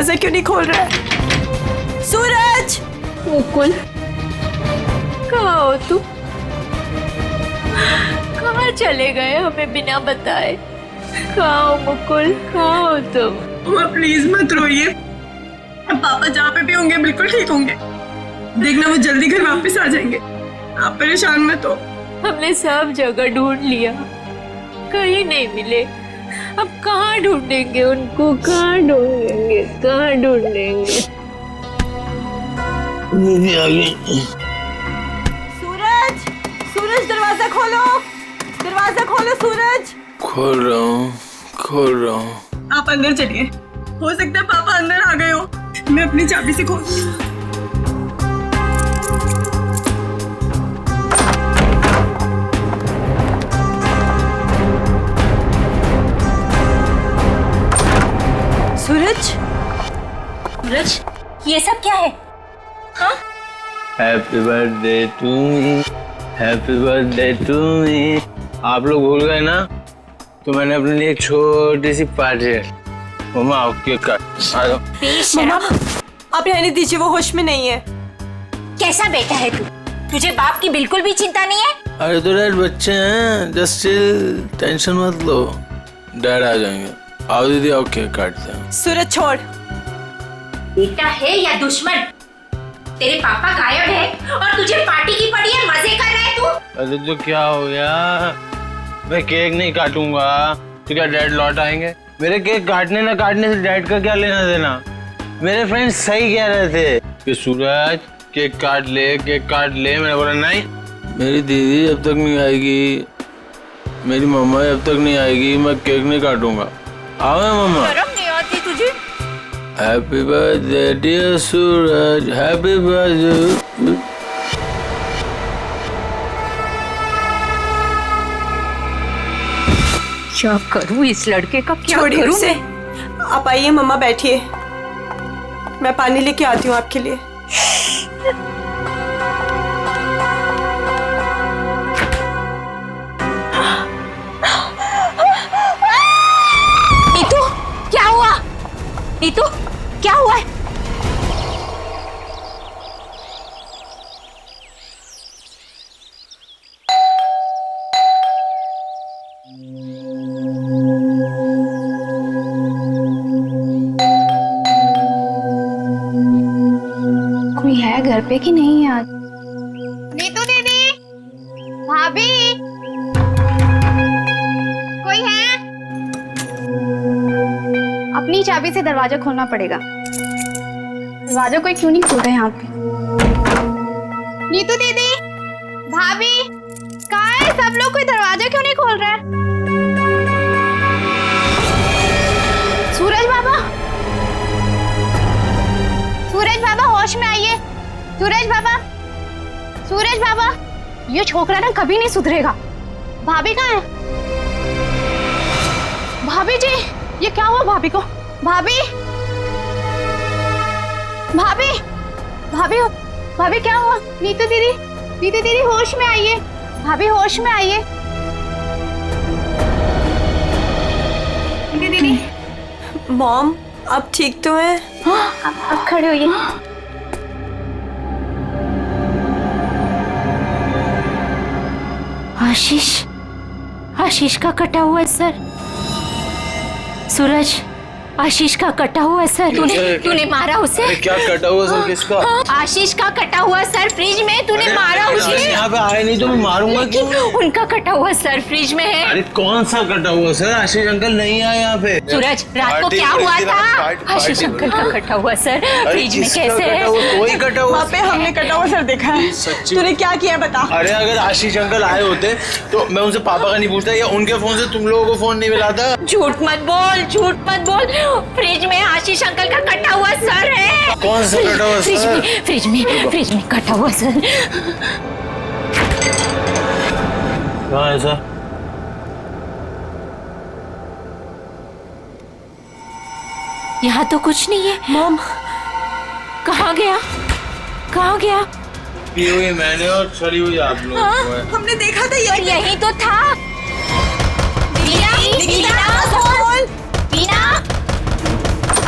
दरवाजा क्यों नहीं खोल रहा है? सूरज! मुकुल, कहाँ हो तुम? कहाँ चले गए हमें बिना बताए? कहाँ हो मुकुल, कहाँ हो तुम? मम्मा प्लीज मत रोइए, अब पापा जहाँ पे भी होंगे बिल्कुल ठीक होंगे। देखना वो जल्दी घर वापस आ जाएंगे, आप परेशान मत हो। हमने सब जगह ढूंढ लिया, कहीं नहीं मिले। अब कहाँ ढूंढेंगे उनको, कहाँ ढूंढेंगे, कहाँ ढूंढेंगे? सूरज! सूरज दरवाजा खोलो, दरवाजा खोलो सूरज! खोल रहा हूँ। आप अंदर चलिए, हो सकता है पापा अंदर आ गए हो। मैं अपनी चाबी से खोलती हूँ। सूरज! सूरज, ये सब क्या है? हाँ? Happy birthday to me, happy birthday to me. आप लोग भूल गए ना, तो मैंने अपने लिए एक छोटी सी पार्टी है। मम्मा आओ केक काट। आ जाओ। मम्मा आप रहने दीजिए, वो होश में नहीं है। कैसा बेटा है तू? तुझे बाप की बिल्कुल भी चिंता नहीं है? अरे तो डैड बच्चे हैं, जस्ट चिल, टेंशन मत लो, डैड आ जाएंगे। आओ दीदी आओ केक काटते हैं। सूरज छोड़। बेटा है या दुश्मन? तेरे पापा गायब है और तुझे पार्टी की पड़ी है, मजे कर रहा है तू? अरे तो क्या हो गया, मैं केक नहीं काटूंगा तो क्या डैड लौट आएंगे? मेरे केक काटने ना काटने से डैड का क्या लेना देना? मेरे फ्रेंड्स सही कह रहे थे कि सूरज केक काट ले, केक काट ले। मैंने बोला नहीं, मेरी दीदी जब तक नहीं आएगी, मेरी मम्मा जब तक नहीं आएगी, मैं केक नहीं काटूंगा। आओ मम्मा। शर्म नहीं आती तुझे? हैप्पी बर्थडे डियर सूरज, हैप्पी बर्थडे। क्या करूं इस लड़के का, क्या छोड़िए करूं? उसे। आप आइए मम्मा, बैठिए, मैं पानी लेके आती हूँ आपके लिए। नीतू, क्या हुआ? नीतू, क्या हुआ है? कोई है घर पे कि नहीं आज? नीतू दीदी, भाभी, कोई है? अपनी चाबी से दरवाजा खोलना पड़ेगा। दरवाजा कोई क्यों नहीं खोल रहा है यहाँ पे? नीतू दीदी, भाभी, कहाँ है सब लोग? कोई दरवाजा क्यों नहीं खोल रहा है? सूरज बाबा, सूरज बाबा होश में आइए। सूरज बाबा, सूरज बाबा, ये छोकरा ना कभी नहीं सुधरेगा। भाभी कहाँ है? भाभी जी, ये क्या हुआ भाभी को? भाभी, भाभी, भाभी, भाभी क्या हुआ? नीतू दीदी, नीतू दीदी होश में आइए। भाभी होश में आइए। नीतू दीदी। मॉम आप ठीक तो हैं? हाँ, अब खड़े होइए। आशीष का कटा हुआ है सर। सूरज, आशीष का कटा हुआ सर। तूने मारा उसे? अरे क्या कटा हुआ सर? किसका? आशीष का कटा हुआ सर, फ्रिज में तूने मारा उसे। यहाँ पे आए नहीं तो मैं मारूंगा क्यों? उनका कटा हुआ सर फ्रिज में है। अरे कौन सा कटा हुआ सर? आशीष अंकल नहीं आए यहाँ पे। सूरज, रात को क्या हुआ था? आशीष अंकल का कटा हुआ सर फ्रिज में। कैसे है? कोई कटा हुआ? वहाँ पे हमने कटा हुआ सर देखा है। सच्ची? तूने क्या किया बता। अरे अगर आशीष अंकल आए होते तो मैं उनसे पापा का नहीं पूछता या उनके फोन से तुम लोगों को फोन नहीं मिलाता। झूठ मत बोल, झूठ मत बोल। फ्रिज में आशीष अंकल का कटा हुआ सर है। कौन सा कटा हुआ सर? फ्रिज में कटा हुआ सर। कहाँ है सर? यहाँ तो कुछ नहीं है। मॉम कहाँ गया? कहाँ गया? पी हुई मैंने और सड़ी हुई आप लोगों को है। हमने देखा था और यही तो था। वीना, वीना, वीना,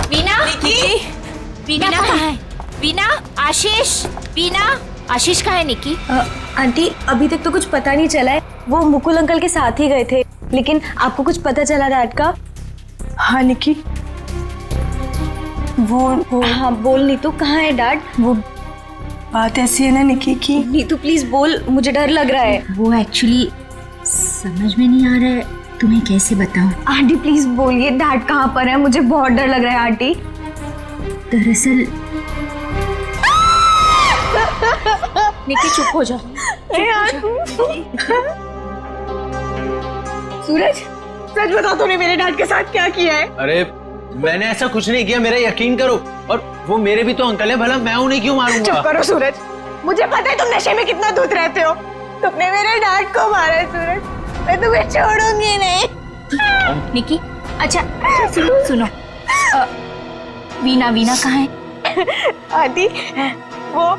वीना, वीना कहाँ है? वीना, आशीष, वीना, आशीष कहाँ है निकी? आंटी अभी तक तो कुछ पता नहीं चला है। वो मुकुल अंकल के साथ ही गए थे, लेकिन आपको कुछ पता चला डैड का? हाँ निकी, वो हाँ बोल नीतू, कहाँ है डैड? वो बात ऐसी है ना निकी की। नीतू प्लीज बोल, मुझे डर लग रहा है। वो एक्चुअली समझ में नहीं आ रहा है, तुम्हें कैसे बताऊं? आंटी प्लीज बोलिए डैड कहाँ पर है, मुझे बहुत डर लग रहा है आंटी। दरअसल निकी चुप हो जाओ। सूरज, सच बता तूने मेरे डैड के साथ क्या किया है? अरे मैंने ऐसा कुछ नहीं किया, मेरा यकीन करो। और वो मेरे भी तो अंकल है, भला मैं उन्हें क्यों मारूंगा? चुप करो सूरज, मुझे पता है तुम नशे में कितना धुत रहते हो। तुमने मेरे डैड को मारा है सूरज, मैं तुम्हें छोड़ूंगी नहीं। निकी, अच्छा सुनो, वीना कहाँ है? आदि, वो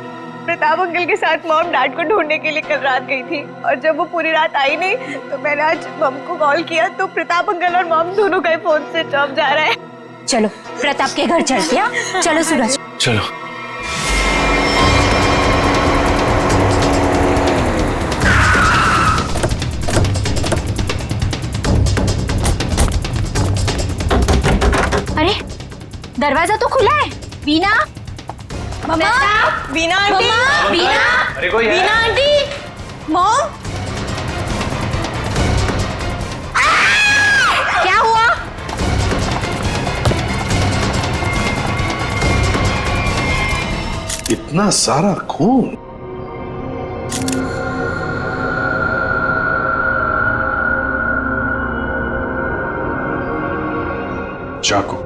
प्रताप अंकल के साथ मॉम डैड को ढूंढने के लिए कल रात गई थी, और जब वो पूरी रात आई नहीं तो मैंने आज मॉम को कॉल किया तो प्रताप अंकल और मॉम दोनों का फोन स्विच ऑफ जा रहा है। चलो प्रताप के घर चलते हैं। चलो सूरज। चलो। अरे दरवाजा तो खुला है। वीना, मम्मा, वीना आंटी, वीना, अरे कोई है? वीना आंटी, मॉम, क्या हुआ? इतना सारा खून। चाकू।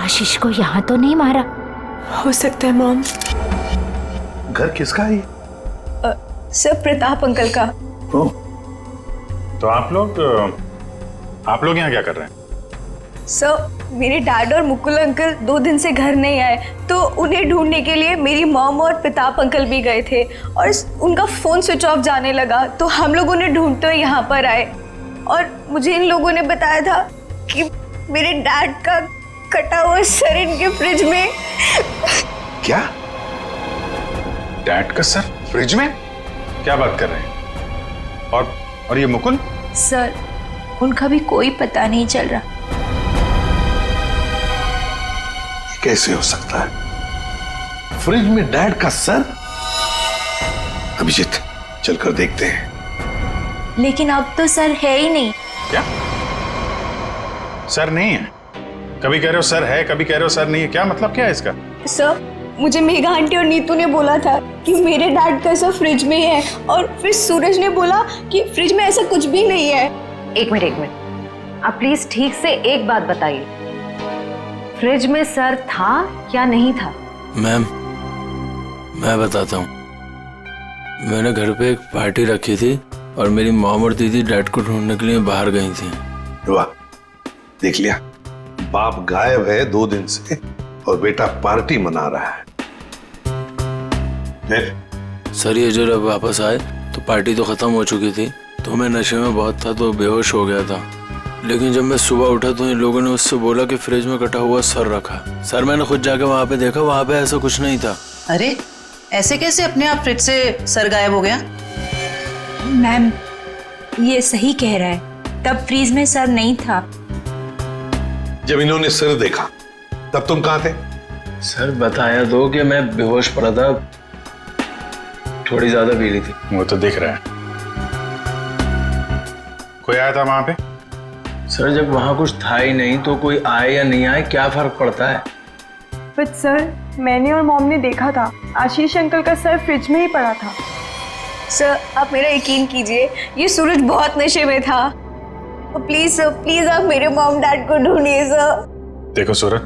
आशीष को यहाँ तो नहीं मारा? हो सकता है मॉम। घर किसका है? सर प्रताप अंकल का। ओह, तो आप लोग यहाँ क्या कर रहे हैं? सर मेरे डैड और मुकुल अंकल 2 दिन से घर नहीं आए, तो उन्हें ढूंढने के लिए मेरी मॉम और प्रताप अंकल भी गए थे, और उनका फोन स्विच ऑफ जाने लगा, तो हम लोग उन्हें ढूंढते हुए यहाँ पर आए। और मुझे इन लोगों ने बताया था कि मेरे डैड का कटा हुआ सर इनके फ्रिज में। क्या? डैड का सर फ्रिज में? क्या बात कर रहे हैं? और ये मुकुल? सर उनका भी कोई पता नहीं चल रहा। कैसे हो सकता है? फ्रिज में डैड का सर? अभिजीत, चलकर देखते हैं। लेकिन अब तो सर है ही नहीं। क्या? सर नहीं है? कभी कह रहे हो सर है, कभी कह रहे हो सर नहीं है, क्या मतलब क्या है इसका? सर मुझे मेघा आंटी और नीतू ने बोला था कि मेरे डैड का सर फ्रिज में है, और फिर सूरज ने बोला कि फ्रिज में ऐसा कुछ भी नहीं है। एक मिनट, आप प्लीज ठीक से एक बात बताइए, फ्रिज में सर था या नहीं था? मैम, मैं बताता हूँ। मैंने घर पे एक पार्टी रखी थी और मेरी मॉम और दीदी डैड को ढूंढने के लिए बाहर गई थी। वाह, देख लिया, बाप गायब है 2 दिन से और बेटा पार्टी मना रहा है। फिर सर ये जब वापस आए तो पार्टी तो खत्म हो चुकी थी, तो मैं नशे में बहुत था तो बेहोश हो गया था। लेकिन जब मैं सुबह उठा तो इन लोगों ने मुझसे बोला कि फ्रिज में कटा हुआ सर रखा। सर मैंने खुद जाकर वहाँ पे देखा, वहाँ पे ऐसा कुछ नहीं था। अरे ऐसे कैसे अपने आप फ्रिज से सर गायब हो गया? मैम ये सही कह रहा है, तब फ्रिज में सर नहीं था। जब इन्होंने सिर देखा तब तुम कहाँ थे? सर बताया तो कि मैं बेहोश पड़ा था, थोड़ी ज्यादा पी ली थी। वो तो दिख रहा है। कोई आया था वहां पे? सर जब वहाँ कुछ था ही नहीं तो कोई आए या नहीं आए क्या फर्क पड़ता है? बट सर, मैंने और मॉम ने देखा था आशीष अंकल का सर फ्रिज में ही पड़ा था। सर आप मेरा यकीन कीजिए, ये सूरज बहुत नशे में था। प्लीज सर, प्लीज आप मेरे मॉम डैड को ढूंढिए सर। देखो सूरज,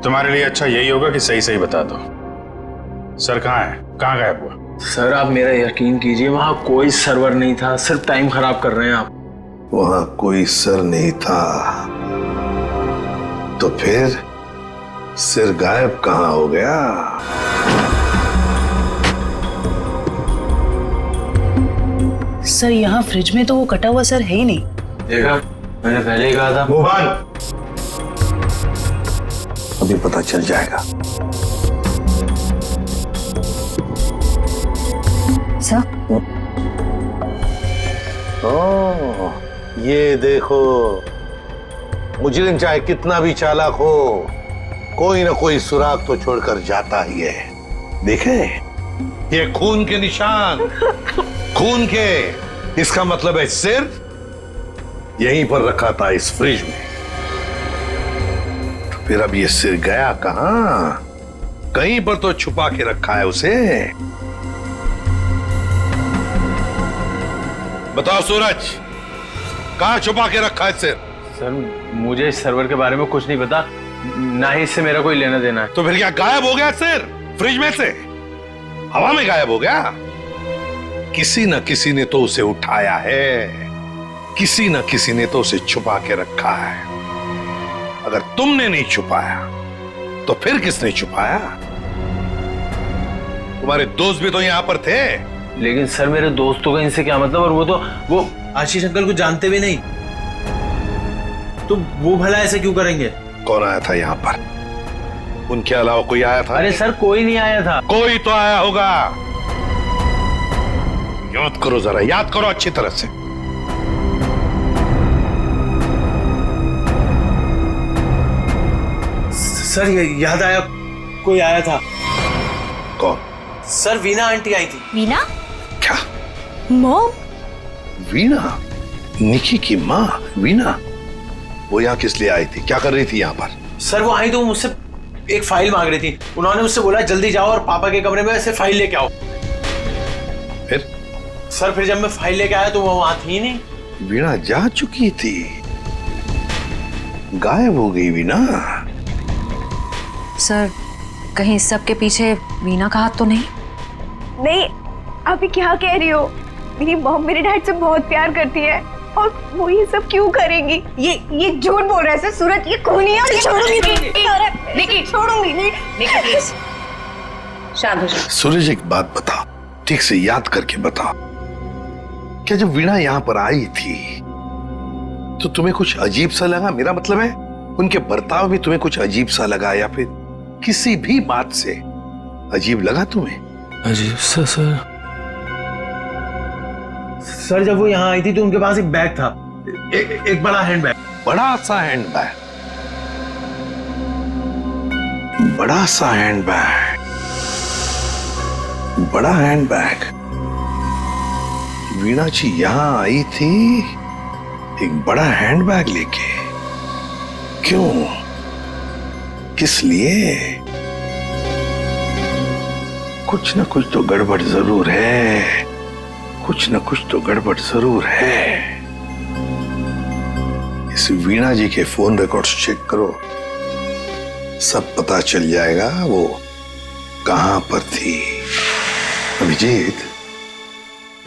तुम्हारे लिए अच्छा यही होगा कि सही सही बता दो, सर कहाँ है, कहाँ गायब हुआ? सर आप मेरा यकीन कीजिए, वहाँ कोई सर्वर नहीं था, सिर्फ टाइम खराब कर रहे हैं आप। वहां कोई सर नहीं था तो फिर सिर गायब कहाँ हो गया? सर यहाँ फ्रिज में तो वो कटा हुआ सर है ही नहीं। देखा, मैंने पहले ही कहा था। मोहन, अभी पता चल जाएगा। सर, ये देखो, मुजरिम चाहे कितना भी चालाक हो, कोई ना कोई सुराग तो छोड़कर जाता ही है। देखे, ये खून के निशान, खून के। इसका मतलब है सिर्फ यहीं पर रखा था, इस फ्रिज में। तो फिर अब ये सिर गया कहां? कहीं पर तो छुपा के रखा है उसे। बताओ सूरज, कहां छुपा के रखा है सिर? सर मुझे इस सर्वर के बारे में कुछ नहीं पता, ना ही इससे मेरा कोई लेना देना है। तो फिर क्या गायब हो गया सिर फ्रिज में से? हवा में गायब हो गया? किसी न किसी ने तो उसे उठाया है, किसी न किसी ने तो उसे छुपा के रखा है। अगर तुमने नहीं छुपाया तो फिर किसने छुपाया? तुम्हारे दोस्त भी तो यहां पर थे। लेकिन सर मेरे दोस्तों का इनसे क्या मतलब? और वो आशीष अंकल को जानते भी नहीं, तो वो भला ऐसे क्यों करेंगे? कौन आया था यहां पर? उनके अलावा कोई आया था? अरे सर कोई नहीं आया था। कोई तो आया होगा। याद करो जरा, याद करो अच्छी तरह से। सर याद आया, कोई आया था। कौन? सर वीना आंटी आई थी। वीना? क्या? मॉम? वीना? निकी की माँ वीना? वो यहाँ किस लिए आई थी? क्या कर रही थी यहाँ पर? सर वो आई तो मुझसे एक फाइल मांग रही थी। उन्होंने मुझसे बोला जल्दी जाओ और पापा के कमरे में से फाइल लेके आओ। फिर? सर फिर जब मैं फाइल लेके आया तो वो वहां थी नहीं। वीणा जा चुकी थी, गायब हो गई वीणा। सर, कहीं इस सब के पीछे वीना का हाथ तो नहीं? नहीं, अभी क्या कह रही हो? मेरी मॉम मेरे डैड से बहुत प्यार करती है और वो ये सब क्यों करेंगी? ये झूठ बोल रहा है सर। सूरज ये खूनी है और ये छोड़ूंगी नहीं। देखिए छोड़ूंगी नहीं। देखिए प्लीज शांत हो जाओ। सूरज एक बात बता, ठीक से याद करके बता, क्या जब वीणा यहाँ पर आई थी तो तुम्हें कुछ अजीब सा लगा? मेरा मतलब है उनके बर्ताव भी तुम्हें कुछ अजीब सा लगा, या फिर किसी भी बात से अजीब लगा तुम्हें? अजीब सा सर जब वो यहाँ आई थी तो उनके पास एक बैग था, एक बड़ा हैंड बैग। बड़ा सा हैंड बैग? बड़ा सा हैंड बैग? बड़ा हैंड बैग? वीणा जी यहां आई थी एक बड़ा हैंड बैग लेके? क्यों? किस लिए? कुछ ना कुछ तो गड़बड़ जरूर है, कुछ ना कुछ तो गड़बड़ जरूर है। इस वीणा जी के फोन रिकॉर्ड्स चेक करो, सब पता चल जाएगा वो कहां पर थी। अभिजीत,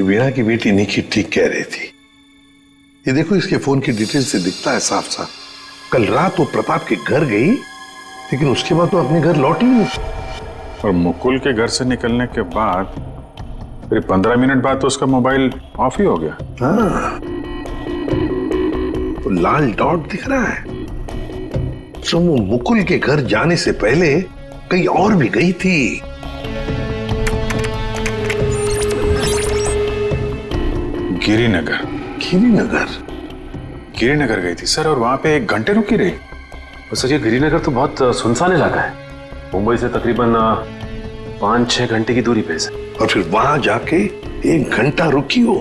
वीणा की बेटी निकी ठीक कह रही थी। ये देखो, इसके फोन की डिटेल से दिखता है साफ साफ, कल रात वो प्रताप के घर गई लेकिन उसके बाद तो अपने घर लौटी नहीं। और मुकुल के घर से निकलने के बाद फिर 15 मिनट बाद तो उसका मोबाइल ऑफ ही हो गया। हाँ, तो लाल डॉट दिख रहा है, तो वो मुकुल के घर जाने से पहले कहीं और भी गई थी। गिरिनगर? गिरिनगर? गिरिनगर गई थी सर, और वहां पे 1 घंटे रुकी रही। और सर ये गिरिनगर तो बहुत सुनसान इलाका है, मुंबई से तकरीबन 5-6 घंटे की दूरी पे है। और फिर वहां जाके 1 घंटा रुकी हो,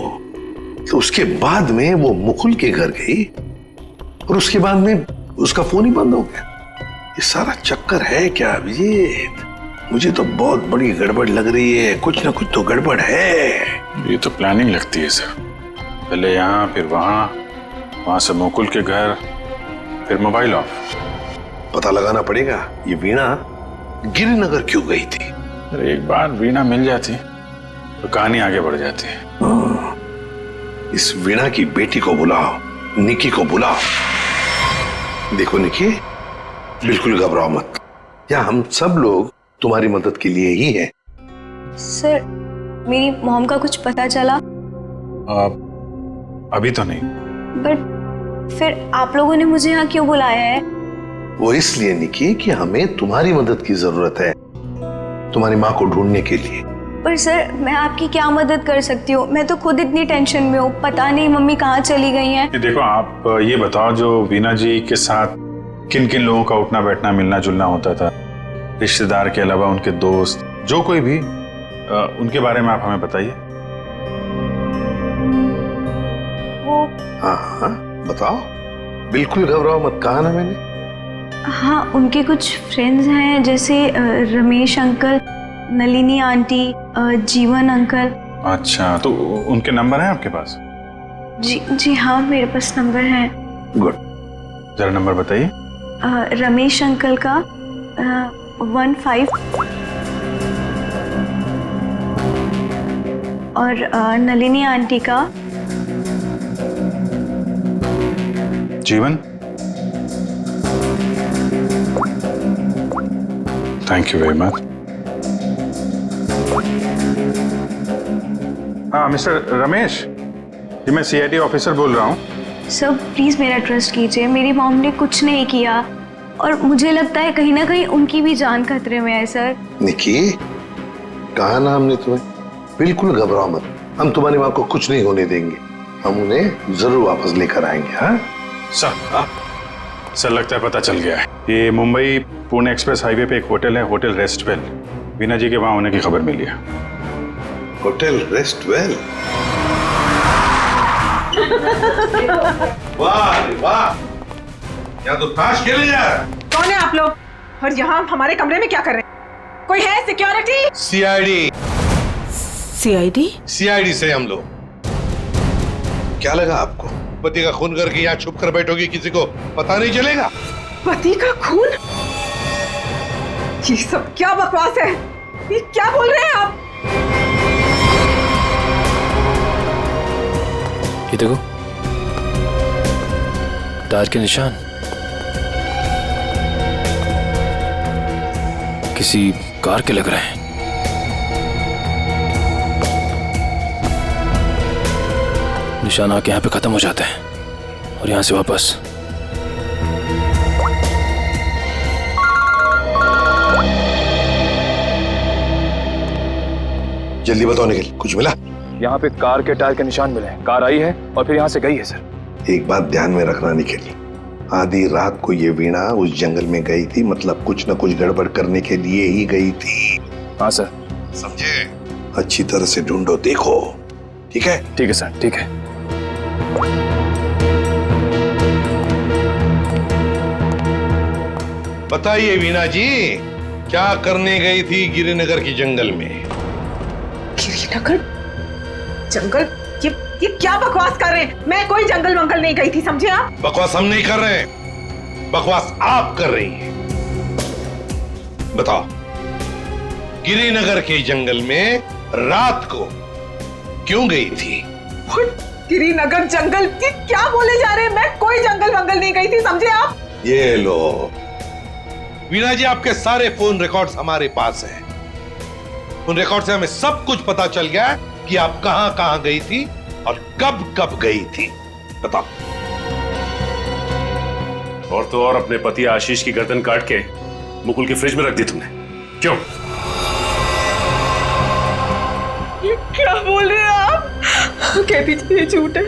तो उसके बाद में वो मुकुल के घर गई और उसके बाद में उसका फोन ही बंद हो गया। ये सारा चक्कर है क्या अभिजीत? मुझे तो बहुत बड़ी गड़बड़ लग रही है, कुछ ना कुछ तो गड़बड़ है। ये तो प्लानिंग लगती है सर, पहले यहाँ फिर वहां से मुकुल के घर, फिर मोबाइल ऑफ। पता लगाना पड़ेगा ये वीणा गिरिनगर क्यों गई थी। अरे एक बार वीणा मिल जाती तो कहानी आगे बढ़ जाती है। इस वीणा की बेटी को बुलाओ, निकी को बुलाओ। देखो निकी, बिल्कुल घबराओ मत, यहाँ हम सब लोग तुम्हारी मदद के लिए ही हैं। सर, मेरी मॉम का कुछ पता चला? अभी तो नहीं। बट फिर आप लोगों ने मुझे यहाँ क्यों बुलाया है? वो इसलिए निकी कि हमें तुम्हारी मदद की जरूरत है, तुम्हारी माँ को ढूंढने के लिए। पर सर मैं आपकी क्या मदद कर सकती हूँ? मैं तो खुद इतनी टेंशन में हूँ, पता नहीं मम्मी कहाँ चली गई हैं। देखो आप ये बताओ, जो वीना जी के साथ किन किन लोगों का उठना बैठना मिलना जुलना होता था, रिश्तेदार के अलावा उनके दोस्त, जो कोई भी, उनके बारे में आप हमें बताइए। वो हाँ बताओ, बिल्कुल घबराओ मत, कहा ना मैंने। हाँ, उनके कुछ फ्रेंड्स हैं, जैसे रमेश अंकल, नलिनी आंटी, जीवन अंकल। अच्छा, तो उनके नंबर हैं आपके पास? जी हाँ, मेरे पास नंबर है। गुड, जरा नंबर बताइए। रमेश अंकल का 15 और नलिनी आंटी का जीवन। Thank you very much. हाँ मिस्टर रमेश, जी मैं CID ऑफिसर बोल रहा हूँ। सर प्लीज मेरा ट्रस्ट कीजिए, मेरी मॉम ने कुछ नहीं किया और मुझे लगता है कहीं ना कहीं उनकी भी जान खतरे में है। सर निकी, कहा ना हमने तुम्हें, बिल्कुल घबराओ मत, हम तुम्हारी माँ को कुछ नहीं होने देंगे, हम उन्हें जरूर वापस लेकर आएंगे। हाँ सर लगता है पता चल गया है। ये मुंबई पुणे एक्सप्रेस हाईवे पे एक होटल है, होटल रेस्टवेल। वीना जी के वहां होने की खबर मिली है। होटल रेस्टवेल? वाह वाह, यहाँ तो ताश खेले जा रहा है। कौन है आप लोग और यहाँ हमारे कमरे में क्या कर रहे हैं? कोई है सिक्योरिटी? CID से हम लोग। क्या लगा आपको, पति का खून करके यहाँ छुप कर बैठोगी, किसी को पता नहीं चलेगा? पति का खून? ये सब क्या बकवास है? ये क्या बोल रहे हैं आप? ये देखो, टायर के निशान किसी कार के लग रहे हैं। निशान आके यहाँ पे खत्म हो जाते हैं और यहाँ से वापस। जल्दी बताओ निखिल, कुछ मिला? यहाँ पे कार के टायर के निशान मिले हैं, कार आई है और फिर यहाँ से गई है सर। एक बात ध्यान में रखना निखिल, आधी रात को ये वीणा उस जंगल में गई थी, मतलब कुछ न कुछ गड़बड़ करने के लिए ही गई थी। हाँ सर। समझे? अच्छी तरह से ढूंढो, देखो। ठीक है? ठीक है सर, ठीक है। बताइए वीणा जी, क्या करने गई थी गिरिनगर की जंगल में? गिरिनगर जंगल? ये क्या बकवास कर रहे हैं? मैं कोई जंगल वंगल नहीं गई थी, समझे आप? बकवास हम नहीं कर रहे हैं, बकवास आप कर रही हैं। बताओ, गिरिनगर के जंगल में रात को क्यों गई थी? गिरिनगर जंगल? ये क्या बोले जा रहे हैं? मैं कोई जंगल वंगल नहीं गई थी, समझे आप? ये लो वीणा जी, आपके सारे फोन रिकॉर्ड्स हमारे पास हैं। उन रिकॉर्ड से हमें सब कुछ पता चल गया कि आप कहां कहां गई थी और कब कब गई थी। बताओ। और तो और अपने पति आशीष की गर्दन काट के मुकुल के फ्रिज में रख दी तुमने, क्यों? ये क्या बोल रहे हैं आप? कहती थी ये झूठ है,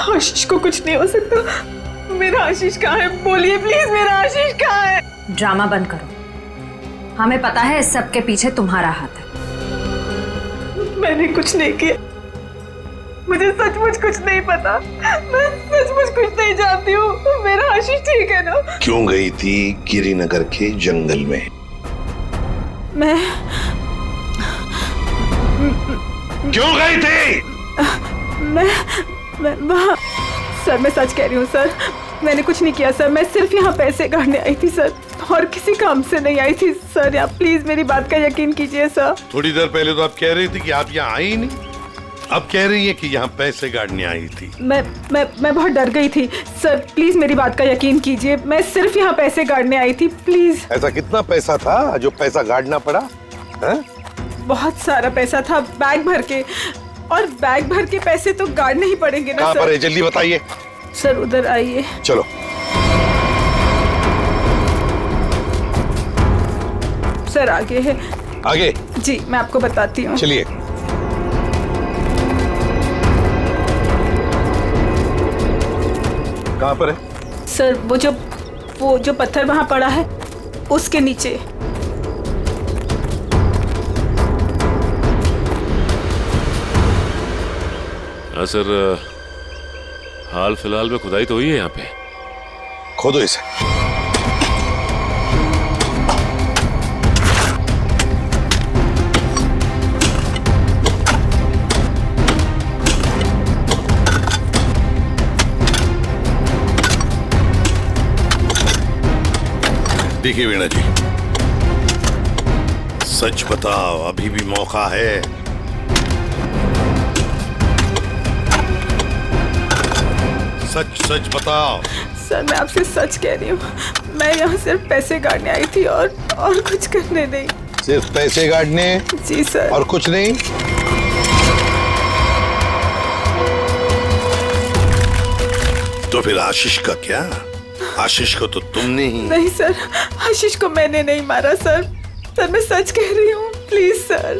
आशीष को कुछ नहीं हो सकता। मेरा आशीष कहाँ है? बोलिए प्लीज, मेरा आशीष कहाँ है? ड्रामा बंद करो, हमें पता है इस सब के पीछे तुम्हारा हाथ है। मैंने कुछ नहीं किया, मुझे सचमुच कुछ नहीं पता, मैं सचमुच कुछ नहीं जानती हूँ। मेरा आशीष ठीक है ना? क्यों गई थी गिरिनगर के जंगल में? मैं क्यों गई थी? मैं वहाँ, सर मैं सच कह रही हूँ सर, मैंने कुछ नहीं किया सर, मैं सिर्फ यहाँ पैसे काटने आई थी सर, और किसी काम से नहीं आई थी सर। आप प्लीज मेरी बात का यकीन कीजिए सर। थोड़ी देर पहले तो आप कह रही थी कि आप यहाँ आई नहीं, अब कह रही है कि यहाँ पैसे काटने आई थी। मैं बहुत डर गई थी सर, प्लीज मेरी बात का यकीन कीजिए, मैं सिर्फ यहाँ पैसे गाड़ने आई थी, प्लीज। ऐसा कितना पैसा था जो पैसा गाड़ना पड़ा? है? बहुत सारा पैसा था, बैग भर के, और बैग भर के पैसे तो गाड़ने ही पड़ेंगे ना कहाँ सर। पर है? जल्दी बताइए, सर उधर आइए। चलो। सर आगे है। आगे? जी मैं आपको बताती हूँ। चलिए। कहाँ पर है? सर वो जो पत्थर वहाँ पड़ा है उसके नीचे। हाँ सर, हाल फिलहाल में खुदाई तो हुई है यहाँ पे। खोदो इसे। देखिए वीणा जी, सच बताओ, अभी भी मौका है। सच सच बताओ। सर मैं आपसे सच कह रही हूँ, मैं यहाँ सिर्फ पैसे काटने आई थी और कुछ करने नहीं। सिर्फ पैसे काटने? जी सर। और कुछ नहीं? तो फिर आशीष का क्या? आशीष को तो तुमने ही। नहीं सर, आशीष को मैंने नहीं मारा सर। सर मैं सच कह रही हूँ, please sir.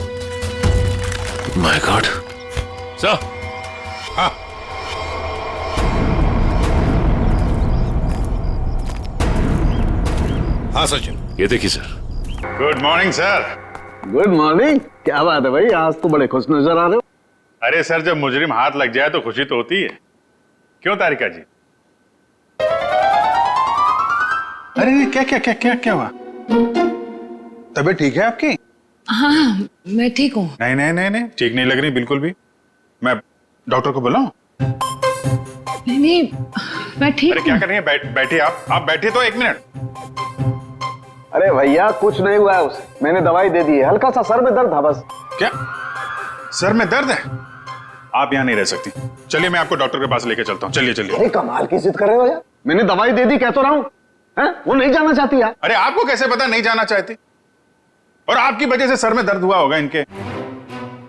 My God. Sir. हाँ। हाँ सचिन। ये देखिए sir. Good morning sir. Good morning. क्या बात है भाई, आज तो बड़े खुश नजर आ रहे हो। अरे सर, जब मुजरिम हाथ लग जाए तो खुशी तो होती है, क्यों तारिका जी? अरे क्या क्या क्या क्या क्या हुआ? तबीयत ठीक है आपकी? हाँ मैं ठीक हूँ। नहीं नहीं नहीं नहीं, ठीक नहीं लग रही बिल्कुल भी। मैं डॉक्टर को बुलाऊं? नहीं मैं ठीक। अरे क्या कर रही है? बैठिए आप बैठिए तो 1 मिनट। अरे भैया कुछ नहीं हुआ है उसे, मैंने दवाई दे दी है, हल्का सा सर में दर्द था बस। क्या सर में दर्द है? आप यहाँ नहीं रह सकती, चलिए मैं आपको डॉक्टर के पास लेके चलता हूँ। चलिए चलिए। अरे कमाल की जिद कर रहे हो यार, मैंने दवाई दे दी, कह तो रहा हूँ। वो नहीं जाना चाहती यार। अरे आपको कैसे पता नहीं जाना चाहती? और आपकी वजह से सर में दर्द हुआ होगा इनके।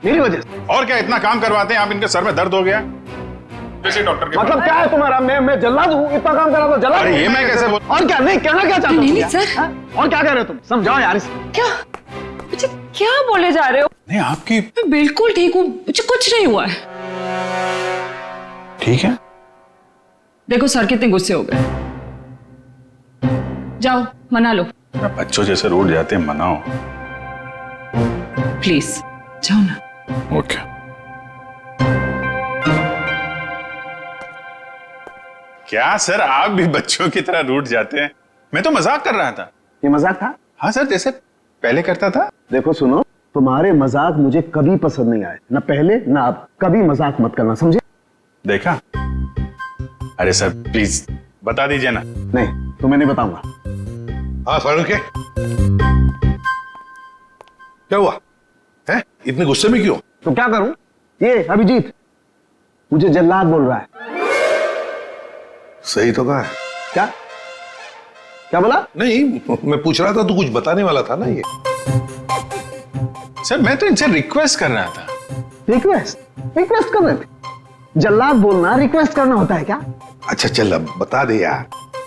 मेरी वजह से? और क्या, इतना काम करवाते हैं आप, इनके सर में दर्द हो गया। डॉक्टर के मतलब क्या है तुम्हारा? मैं जल्लाद हूँ, इतना काम करा तो जल्लाद? अरे ये मैं कैसे बोल? और क्या? नहीं कहना क्या चाहते हो? नहीं सर। और क्या कह रहे हो तुम? समझाओ यार इसे। क्या मुझे क्या बोले जा रहे हो? नहीं आपकी। मैं बिल्कुल ठीक हूँ, मुझे कुछ नहीं हुआ है। ठीक है। देखो सर कितने गुस्से हो गए, जाओ मना लो। बच्चों जैसे रूठ जाते हैं, मनाओ प्लीज, जाओ ना। ओके। क्या सर, आप भी बच्चों की तरह रूठ जाते हैं? मैं तो मजाक कर रहा था। ये मजाक था? हाँ सर, जैसे पहले करता था। देखो सुनो, तुम्हारे मजाक मुझे कभी पसंद नहीं आए, ना पहले ना अब। कभी मजाक मत करना, समझे? देखा? अरे सर प्लीज बता दीजिए ना। नहीं, तुम्हें नहीं बताऊंगा। हाँ फारूक है? क्या हुआ है? इतने गुस्से में क्यों? तो क्या करूं? ये अभिजीत मुझे जल्लाद बोल रहा है। सही तो कहा है। क्या क्या बोला? नहीं, मैं पूछ रहा था, तू कुछ बताने वाला था ना ये। सर मैं तो इनसे रिक्वेस्ट कर रहा था। रिक्वेस्ट कर रहे थे? जल्लाद बोलना रिक्वेस्ट करना होता है क्या? अच्छा चल अब बता दे यार।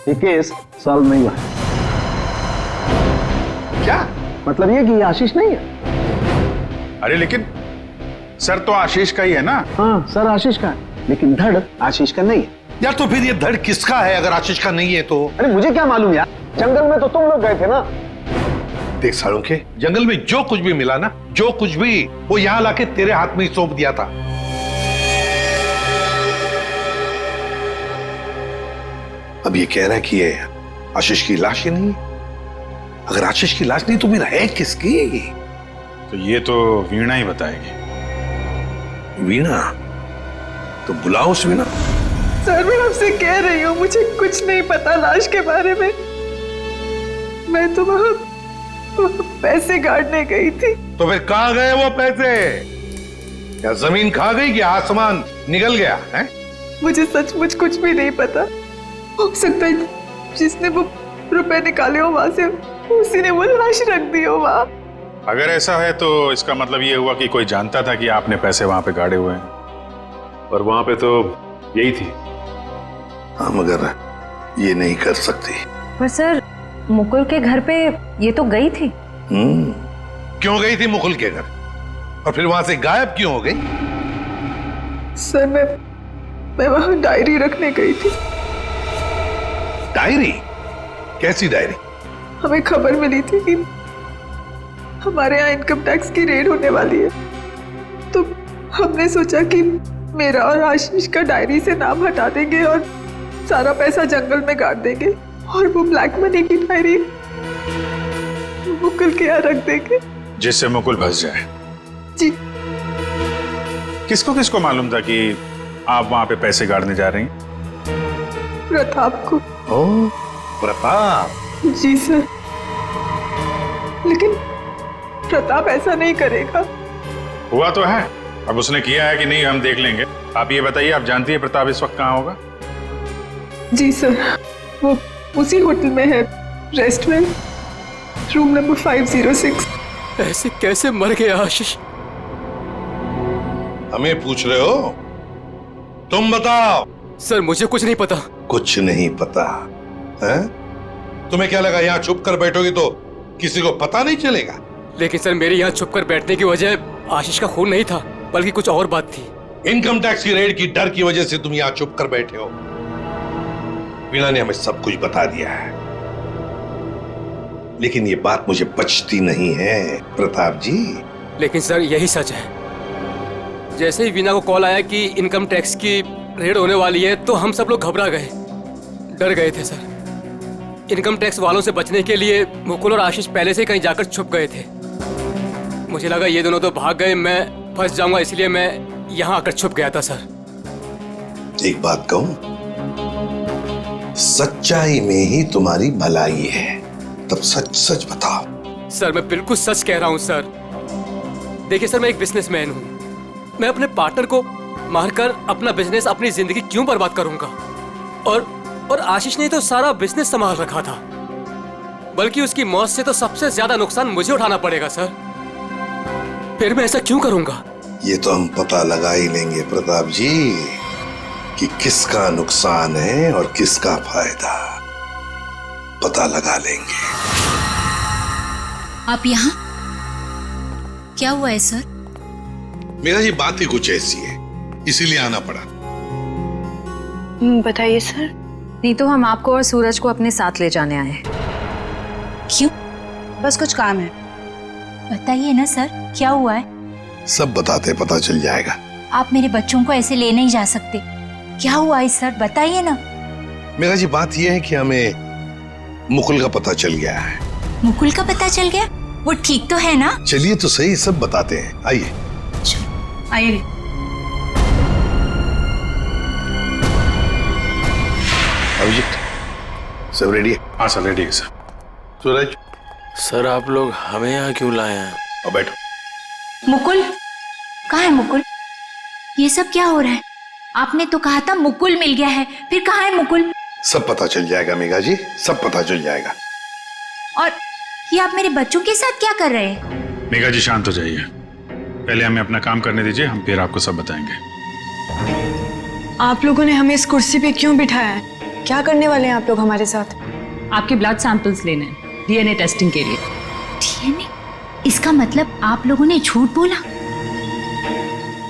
ये केस सॉल्व नहीं हुआ। क्या मतलब ये कि ये आशीष नहीं है। अरे लेकिन सर तो आशीष का ही है ना? हाँ सर आशीष का है, लेकिन धड़ आशीष का नहीं है। यार तो फिर ये धड़ किसका है अगर आशीष का नहीं है तो? अरे मुझे क्या मालूम यार, जंगल में तो तुम लोग गए थे ना। देख साळुंखे, जंगल में जो कुछ भी मिला ना, जो कुछ भी, वो यहाँ लाके तेरे हाथ में ही सौंप दिया था। अब ये कह रहा है कि ये आशीष की लाश ही नहीं है। अगर आशीष की लाश नहीं तो फिर है किसकी? तो ये तो वीणा ही बताएगी। वीणा? तो बुलाओ उस वीणा। सर मैं आपसे कह रही हूँ, मुझे कुछ नहीं पता लाश के बारे में। मैं तो वहाँ पैसे काटने गई थी। तो फिर कहाँ गए वो पैसे? क्या जमीन खा गई कि आसमान निकल गया है? मुझे सचमुच कुछ भी नहीं पता। हो सकता है जिसने वो रुपए निकाले हो वहां से, उसी ने वो लाश रख दी हो वहां। अगर ऐसा है तो इसका मतलब ये हुआ कि कोई जानता था कि आपने पैसे वहां पे गाड़े हुए हैं, और वहां पे तो यही थी, हाँ, मगर ये नहीं कर सकती। पर सर, मुकुल के घर पे ये तो गई थी। क्यों गई थी मुकुल के घर? और फिर वहां से गायब क्यों हो गई? सर मैं वहां डायरी रखने गई थी। डायरी? कैसी डायरी? हमें खबर मिली थी कि हमारे यहाँ इनकम टैक्स की रेड होने वाली है, तो हमने सोचा कि मेरा और आशीष का डायरी से नाम हटा देंगे और सारा पैसा जंगल में गाड़ देंगे और वो ब्लैक मनी की डायरी मुकुल के यहाँ रख देंगे, जिससे मुकुल फंस जाए। जी। किसको किसको मालूम था कि आप वहां पे पैसे गाड़ने जा रही हैं? प्रताप को। ओह, प्रताप। जी सर, लेकिन प्रताप ऐसा नहीं करेगा। हुआ तो है, अब उसने किया है कि नहीं हम देख लेंगे। आप ये बताइए, आप जानती है प्रताप इस वक्त कहाँ होगा? जी सर, वो उसी होटल में है, रेस्टोरेंट, रूम नंबर 506। ऐसे कैसे मर गए आशीष? हमें पूछ रहे हो? तुम बताओ। सर मुझे कुछ नहीं पता। कुछ नहीं पता है? तुम्हें क्या लगा यहाँ छुप कर बैठोगी तो किसी को पता नहीं चलेगा? लेकिन सर, मेरे यहाँ छुप कर बैठने की वजह आशीष का खून नहीं था, बल्कि कुछ और बात थी। इनकम टैक्स की रेड की डर की वजह से तुम यहाँ छुप कर बैठे हो। वीणा ने हमें सब कुछ बता दिया है, लेकिन ये बात मुझे बचती नहीं है प्रताप जी। लेकिन सर, यही सच है। जैसे ही वीणा को कॉल आया कि इनकम टैक्स की रेड होने वाली है, तो हम सब लोग घबरा गए, डर गए थे सर। इनकम टैक्स वालों से बचने के लिए मुकुल और आशीष पहले से कहीं जाकर छुप गए थे। मुझे लगा ये दोनों तो भाग गए, मैं फंस जाऊंगा, इसलिए मैं यहाँ आकर छुप गया था सर। एक बात कहूं, सच्चाई में ही तुम्हारी भलाई है, तब सच सच बताओ। सर, मैं बिल्कुल सच कह रहा हूँ सर। देखिए सर, मैं एक बिजनेसमैन हूँ। मैं अपने पार्टनर को मारकर अपना बिजनेस, अपनी जिंदगी क्यों बर्बाद करूंगा? और आशीष ने तो सारा बिजनेस संभाल रखा था, बल्कि उसकी मौत से तो सबसे ज्यादा नुकसान मुझे उठाना पड़ेगा सर। फिर मैं ऐसा क्यों करूंगा? ये तो हम पता लगा ही लेंगे प्रताप जी कि किसका नुकसान है और किसका फायदा, पता लगा लेंगे। आप यहाँ? क्या हुआ है सर? मेरा जी बात ही कुछ ऐसी है, इसीलिए आना पड़ा। बताइए सर। नीतू, हम आपको और सूरज को अपने साथ ले जाने आए हैं। क्यों? बस कुछ काम है। बताइए ना सर, क्या हुआ है? सब बताते पता चल जाएगा। आप मेरे बच्चों को ऐसे ले नहीं जा सकते। क्या हुआ है सर, बताइए ना। मेरा जी बात यह है कि हमें मुकुल का पता चल गया है। मुकुल का पता चल गया? वो ठीक तो है ना? चलिए तो सही, सब बताते हैं, आइए। आइए। अभिजीत, सब रेडी है? हाँ सर, रेडी है सर। सूरज। सर, आप लोग हमें यहाँ क्यों लाए हैं? अब बैठो। मुकुल कहाँ है? मुकुल, ये सब क्या हो रहा है? आपने तो कहा था मुकुल मिल गया है, फिर कहाँ है मुकुल? सब पता चल जाएगा मेघा जी, सब पता चल जाएगा। और ये आप मेरे बच्चों के साथ क्या कर रहे हैं? मेघा जी, शांत हो जाइए, पहले हमें अपना काम करने दीजिए, हम फिर आपको सब बताएंगे। आप लोगों ने हमें इस कुर्सी पे क्यों बिठाया है? क्या करने वाले हैं आप लोग हमारे साथ? आपके ब्लड सैंपल्स लेने हैं डीएनए टेस्टिंग के लिए। डीएनए? इसका मतलब आप लोगों ने झूठ बोला?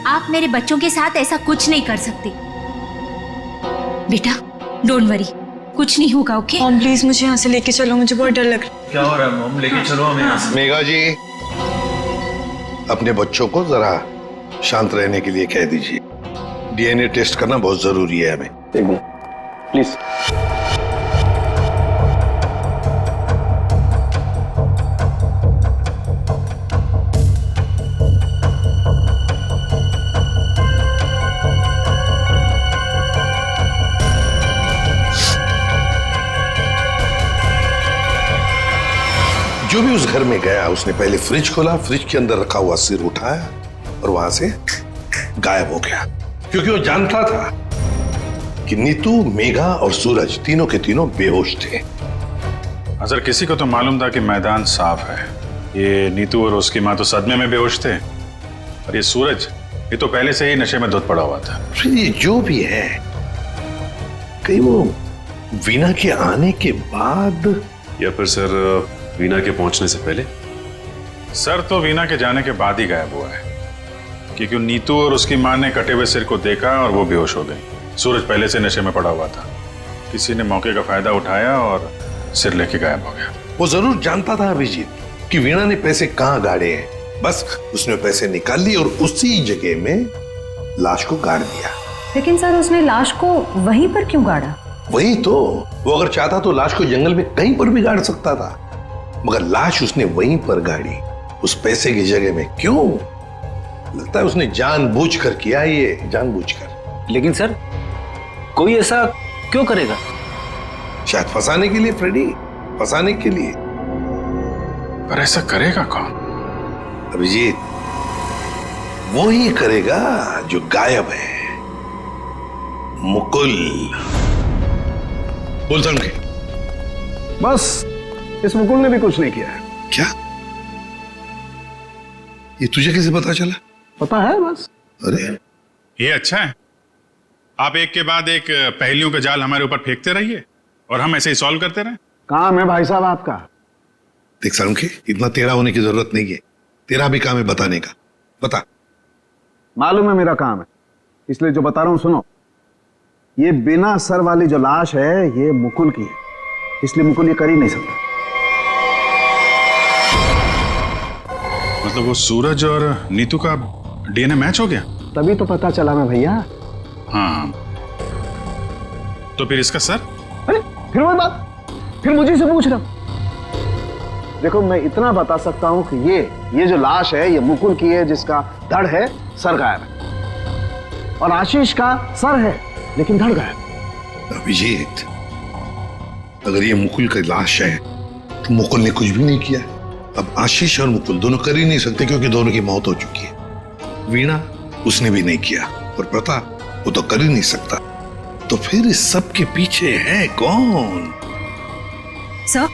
आप मेरे बच्चों के साथ ऐसा कुछ नहीं कर सकते। बेटा, डोंट वरी, कुछ नहीं होगा, ओके? मॉम प्लीज मुझे यहाँ से लेके चलो, मुझे बहुत डर लग रहा है। क्या हो रहा है मॉम? लेके चलो हमें यहाँ से। मेघा जी, अपने बच्चों को जरा शांत रहने के लिए कह दीजिए। डीएनए टेस्ट करना बहुत जरूरी है हमें। एक मिनट प्लीज। जो भी उस घर में गया उसने पहले फ्रिज खोला, फ्रिज के अंदर रखा हुआ सिर उठाया और वहां से गायब हो गया, क्योंकि वो जानता था कि नीतू, मेघा और सूरज तीनों के तीनों बेहोश थे। सर, किसी को तो मालूम था कि मैदान साफ है। ये नीतू और उसकी माँ तो सदमे में बेहोश थे, और ये सूरज, ये तो पहले से ही नशे में धुत पड़ा हुआ था। ये जो भी है, कहीं वो वीना के आने के बाद या फिर सर वीना के पहुंचने से पहले? सर तो वीना के जाने के बाद ही गायब हुआ है, क्योंकि नीतू और उसकी मां ने कटे हुए सिर को देखा और वो बेहोश हो गई। सूरज पहले से नशे में पड़ा हुआ था, किसी ने मौके का फायदा उठाया और सिर लेके गायब हो गया। वो जरूर जानता था अभिजीत कि वीणा ने पैसे कहाँ गाड़े हैं, बस उसने पैसे निकाल लिए और उसी जगह में लाश को गाड़ दिया। लेकिन सर उसने लाश को वहीं पर क्यों गाड़ा? वही तो, वो अगर चाहता तो लाश को जंगल में कहीं पर भी गाड़ सकता था, मगर लाश उसने वहीं पर गाड़ी, उस पैसे की जगह में। क्यों? लगता है उसने जानबूझकर किया, ये जानबूझकर। लेकिन सर कोई ऐसा क्यों करेगा? शायद फंसाने के लिए फ्रेडी, फंसाने के लिए। पर ऐसा करेगा कौन? अभिजीत, वो ही करेगा जो गायब है, मुकुल। बोल समझे? बस इस मुकुल ने भी कुछ नहीं किया है। क्या? ये तुझे कैसे पता चला? पता है बस। अरे ये अच्छा है, आप एक के बाद एक पहेलियों का जाल हमारे ऊपर फेंकते रहिए और हम ऐसे ही सॉल्व करते रहें। काम है भाई साहब आपका। देख सालुंखे, इतना टेढ़ा होने की जरूरत नहीं है, तेरा भी काम है बताने का। बता। मालूम है मेरा काम है, इसलिए जो बता रहा हूं सुनो। ये बिना सर वाली जो लाश है ये मुकुल की है, इसलिए मुकुल ये कर ही नहीं सकता। मतलब वो सूरज और नीतू का डीएनए मैच हो गया? तभी तो पता चला ना भैया। हाँ, तो फिर इसका सर? अरे फिर वही बात, फिर मुझे से पूछ रहा। देखो मैं इतना बता सकता हूं कि ये जो लाश है ये मुकुल की है, जिसका धड़ है, सर गायब है। और आशीष का सर है लेकिन धड़ गायब। अभिजीत, अगर ये मुकुल की लाश है तो मुकुल ने कुछ भी नहीं किया। अब आशीष और मुकुल दोनों कर ही नहीं सकते, क्योंकि दोनों की मौत हो चुकी है। वीणा उसने भी नहीं किया, और प्रताप वो तो कर ही नहीं सकता। तो फिर इस सब के पीछे है कौन? सर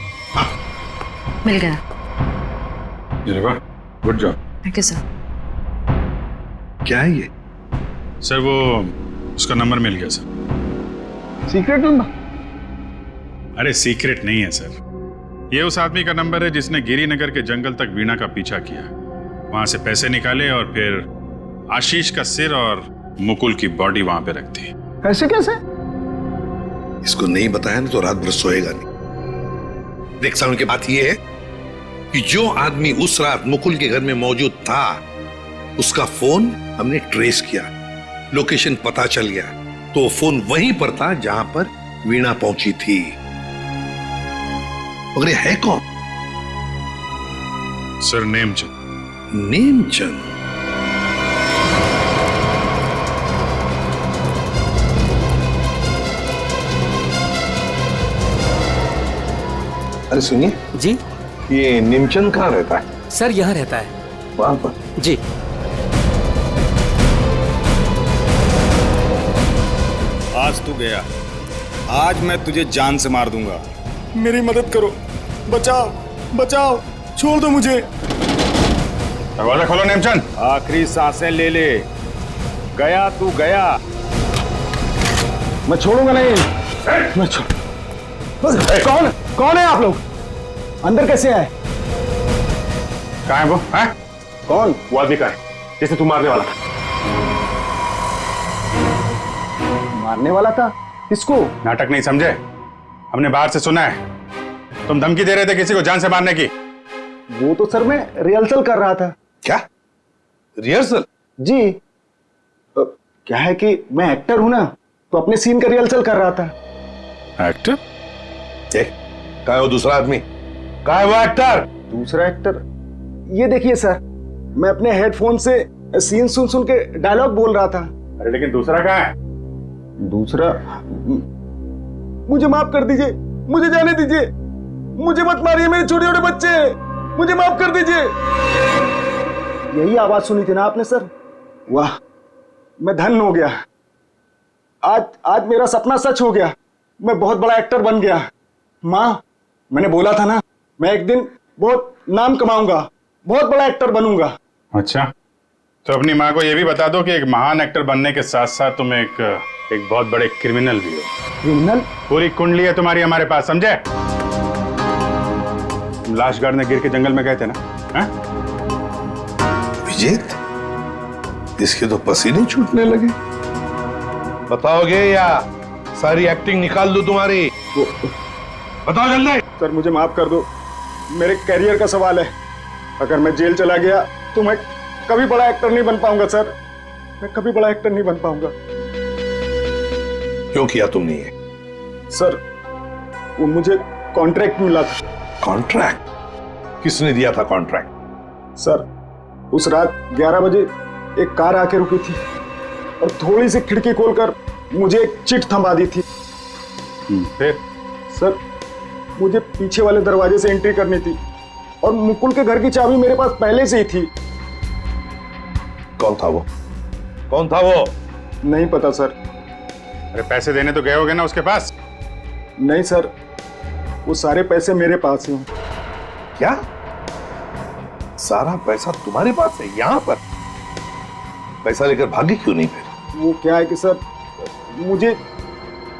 मिल गया। Good job. Thank you sir. क्या है ये? सर वो उसका नंबर मिल गया सर। Secret number? अरे सीक्रेट नहीं है सर, ये उस आदमी का नंबर है जिसने गिरिनगर के जंगल तक वीणा का पीछा किया, वहां से पैसे निकाले और फिर आशीष का सिर और मुकुल की बॉडी वहां पे रख दी। ऐसे कैसे? इसको नहीं बताया ना तो रात भर सोएगा नहीं। देख साउंड की बात यह है कि जो आदमी उस रात मुकुल के घर में मौजूद था, उसका फोन हमने ट्रेस किया, लोकेशन पता चल गया, तो वो फोन वहीं पर था जहां पर वीणा पहुंची थी। मगर ये है कौन? सर नेमचंद। नेमचंद? अरे सुनिए जी, ये नेमचंद कहाँ रहता है? सर यहाँ रहता है। वहां पर? जी। आज तू गया, आज मैं तुझे जान से मार दूंगा। मेरी मदद करो, बचाओ बचाओ, छोड़ दो मुझे। दरवाजा खोलो नेमचंद। आखिरी सांसें ले ले। गया तू गया। मैं छोड़ूंगा नहीं। मैं कौन है आप लोग? अंदर कैसे आए? कहाँ है वो? है? कौन? वो आदमी का है जिसे तू मारने वाला था। मारने वाला था? किसको? नाटक नहीं समझे, हमने बाहर से सुना है तुम धमकी दे रहे थे किसी को जान से मारने की। वो तो सर मैं रिहर्सल कर रहा था। क्या रिहर्सल? जी, क्या है कि मैं एक्टर हूं ना, तो अपने सीन का रिहर्सल कर रहा था। एक्टर? कहाँ है वो दूसरा आदमी? कहाँ है वो एक्टर? दूसरा एक्टर? ये देखिए सर, मैं अपने हेडफोन से सीन सुन सुन के डायलॉग बोल रहा था। अरे लेकिन दूसरा कहाँ है? दूसरा? मुझे माफ कर दीजिए, मुझे जाने दीजिए, मुझे मत मारिए, मेरे छोटे छोटे बच्चे हैं, मुझे माफ कर दीजिए। यही आवाज सुनी थी ना आपने सर? वाह, मैं धन्य हो गया। आज मेरा सपना सच हो गया, मैं बहुत बड़ा एक्टर बन गया। माँ, मैंने बोला था ना, मैं एक दिन बहुत नाम कमाऊंगा, बहुत बड़ा एक्टर बनूंगा। अच्छा, तो अपनी माँ को ये भी बता दो कि एक महान एक्टर बनने के साथ साथ तुम एक बहुत बड़े क्रिमिनल भी हो। क्रिमिनल? पूरी कुंडली है तुम्हारी हमारे पास, समझे? तुम लाश गाड़ने गिर के जंगल में गए थे ना? हाँ? विजेत, इसके तो पसीने छूटने लगे। बताओगे या सारी एक्टिंग निकाल दो तुम्हारी? बताओ जल्दी। सर मुझे माफ कर दो, मेरे करियर का सवाल है। अगर मैं जेल चला गया तो मैं कभी बड़ा एक्टर नहीं बन पाऊंगा सर, मैं कभी बड़ा एक्टर नहीं बन पाऊंगा। क्यों किया तुमने ये? सर वो मुझे कॉन्ट्रैक्ट मिला था। कॉन्ट्रैक्ट? किसने दिया था कॉन्ट्रैक्ट? सर उस रात 11 बजे एक कार आके रुकी थी और थोड़ी सी खिड़की खोलकर मुझे एक चिट थमा दी थी। फिर? सर मुझे पीछे वाले दरवाजे से एंट्री करनी थी और मुकुल के घर की चाबी मेरे पास पहले से ही थी। कौन था वो? कौन था वो? नहीं पता सर। अरे पैसे देने तो गए होगे ना उसके पास? नहीं सर, वो सारे पैसे मेरे पास हैं। क्या? सारा पैसा तुम्हारे पास है? यहां पर पैसा लेकर भागे क्यों नहीं फिर? वो क्या है कि सर मुझे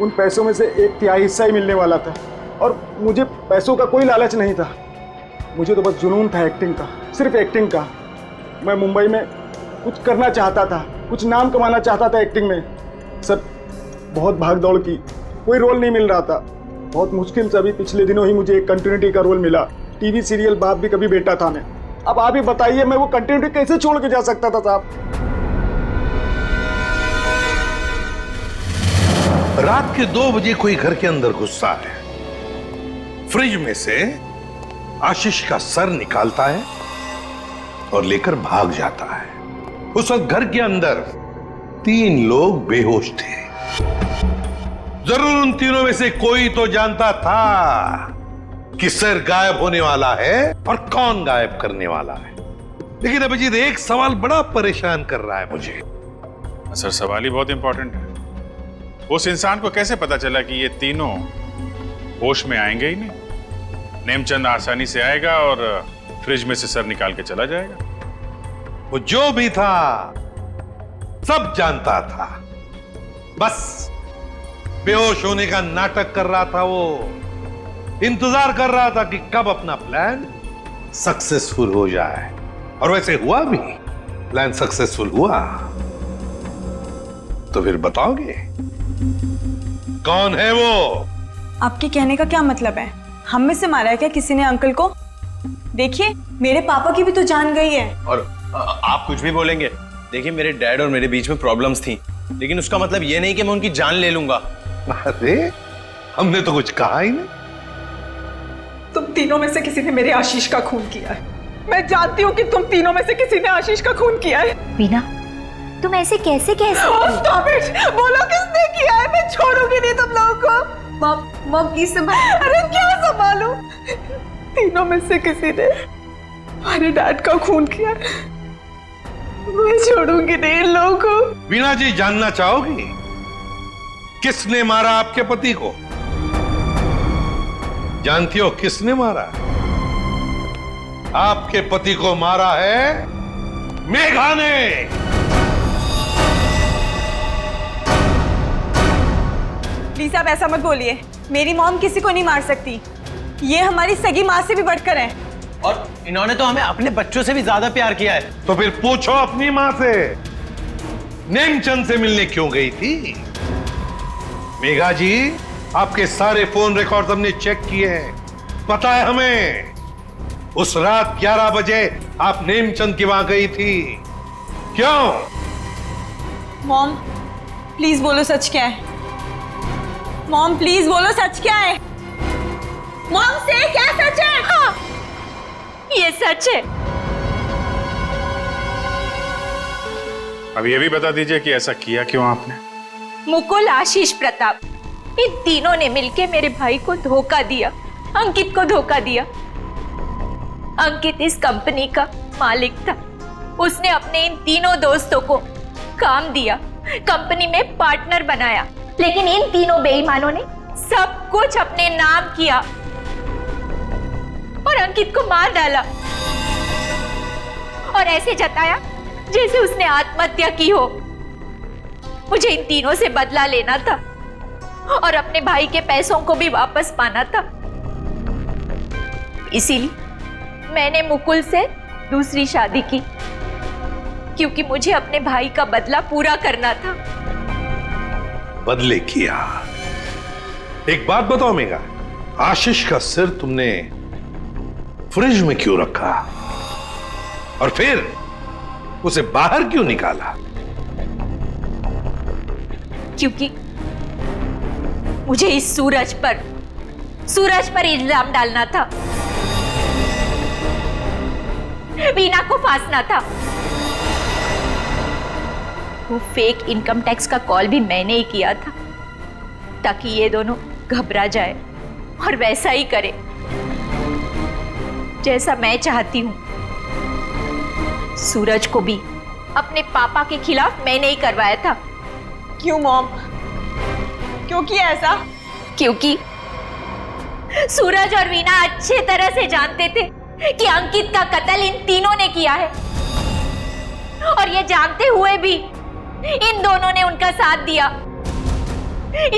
उन पैसों में से 1/3 हिस्सा ही मिलने वाला था और मुझे पैसों का कोई लालच नहीं था। मुझे तो बस जुनून था एक्टिंग का, सिर्फ एक्टिंग का। मैं मुंबई में कुछ करना चाहता था, कुछ नाम कमाना चाहता था एक्टिंग में। सर बहुत भाग दौड़ की, कोई रोल नहीं मिल रहा था। बहुत मुश्किल से अभी पिछले दिनों ही मुझे एक कंटिन्यूटी का रोल मिला। टीवी सीरियल बाप भी कभी बेटा था मैं। अब आप ही बताइए मैं वो कंटिन्यूटी कैसे छोड़ के जा सकता था साहब? रात के 2 बजे कोई घर के अंदर घुसता है, फ्रिज में से आशीष का सर निकालता है और लेकर भाग जाता है। उस वक्त घर के अंदर 3 लोग बेहोश थे। जरूर उन तीनों में से कोई तो जानता था कि सर गायब होने वाला है और कौन गायब करने वाला है। लेकिन अभिजीत, एक सवाल बड़ा परेशान कर रहा है मुझे। सर सवाल ही बहुत इंपॉर्टेंट है। उस इंसान को कैसे पता चला कि ये तीनों होश में आएंगे ही नहीं? नेमचंद आसानी से आएगा और फ्रिज में से सर निकाल के चला जाएगा। वो जो भी था सब जानता था, बस बेहोश होने का नाटक कर रहा था। वो इंतजार कर रहा था कि कब अपना प्लान सक्सेसफुल हो जाए, और वैसे हुआ भी। प्लान सक्सेसफुल हुआ। तो फिर बताओगे कौन है वो? आपके कहने का क्या मतलब है? हम में से मारा है क्या किसी ने अंकल को? देखिए मेरे पापा की भी तो जान गई है। और आप कुछ भी बोलेंगे, देखिए मेरे डैड और मेरे बीच में प्रॉब्लम्स थी, लेकिन उसका मतलब ये नहीं कि मैं उनकी जान ले लूंगा। अरे हमने तो कुछ कहा ही नहीं। तुम तीनों में से किसी ने मेरे आशीष का खून किया है। मैं जानती हूँ कि तुम तीनों में से किसी ने आशीष का खून किया है। वीना, तुम ऐसे कैसे कह सकती हो? बोलो किसने किया है? मैं छोड़ूंगी नहीं तुम लोगों को। मॉम प्लीज संभाल। अरे क्या संभालूं? तीनों में से किसी ने हमारे डैड का खून किया है। मैं छोड़ूंगी नहीं इन लोगों को। वीना जी, जानना चाहोगी किसने मारा आपके पति को? जानती हो किसने मारा? आपके पति को मारा है मेघा ने। प्लीज आप ऐसा मत बोलिए। मेरी मॉम किसी को नहीं मार सकती। ये हमारी सगी माँ से भी बढ़कर है। और इन्होंने तो हमें अपने बच्चों से भी ज्यादा प्यार किया है। तो फिर पूछो अपनी माँ से, नेमचंद से मिलने क्यों गई थी? मेघा जी, आपके सारे फोन रिकॉर्ड हमने चेक किए हैं। पता है हमें उस रात 11 बजे आप नेमचंद की वहां गई थी। क्यों? मॉम प्लीज बोलो सच क्या है? मॉम प्लीज बोलो सच क्या है? मॉम से क्या सच है? हाँ, ये सच है। अब ये भी बता दीजिए कि ऐसा किया क्यों आपने? मुकुल, आशीष, प्रताप, इन तीनों ने मिलकर मेरे भाई को धोखा दिया, अंकित को धोखा दिया। अंकित इस कंपनी का मालिक था। उसने अपने इन तीनों दोस्तों को काम दिया, कंपनी में पार्टनर बनाया, लेकिन इन तीनों बेईमानों ने सब कुछ अपने नाम किया और अंकित को मार डाला और ऐसे जताया जैसे उसने आत्महत्या की हो। मुझे इन तीनों से बदला लेना था और अपने भाई के पैसों को भी वापस पाना था। इसीलिए मैंने मुकुल से दूसरी शादी की, क्योंकि मुझे अपने भाई का बदला पूरा करना था। बदले किया। एक बात बताओ मेघा, आशीष का सिर तुमने फ्रिज में क्यों रखा और फिर उसे बाहर क्यों निकाला? क्योंकि मुझे इस सूरज पर इल्जाम डालना था, वीना को फांसना था। वो फेक इनकम टैक्स का कॉल भी मैंने ही किया था, ताकि ये दोनों घबरा जाए और वैसा ही करे जैसा मैं चाहती हूं। सूरज को भी अपने पापा के खिलाफ मैंने ही करवाया था। क्यों मॉम? क्यों किया ऐसा? क्योंकि सूरज और वीना अच्छे तरह से जानते थे कि अंकित का कत्ल इन तीनों ने किया है, और ये जानते हुए भी इन दोनों ने उनका साथ दिया।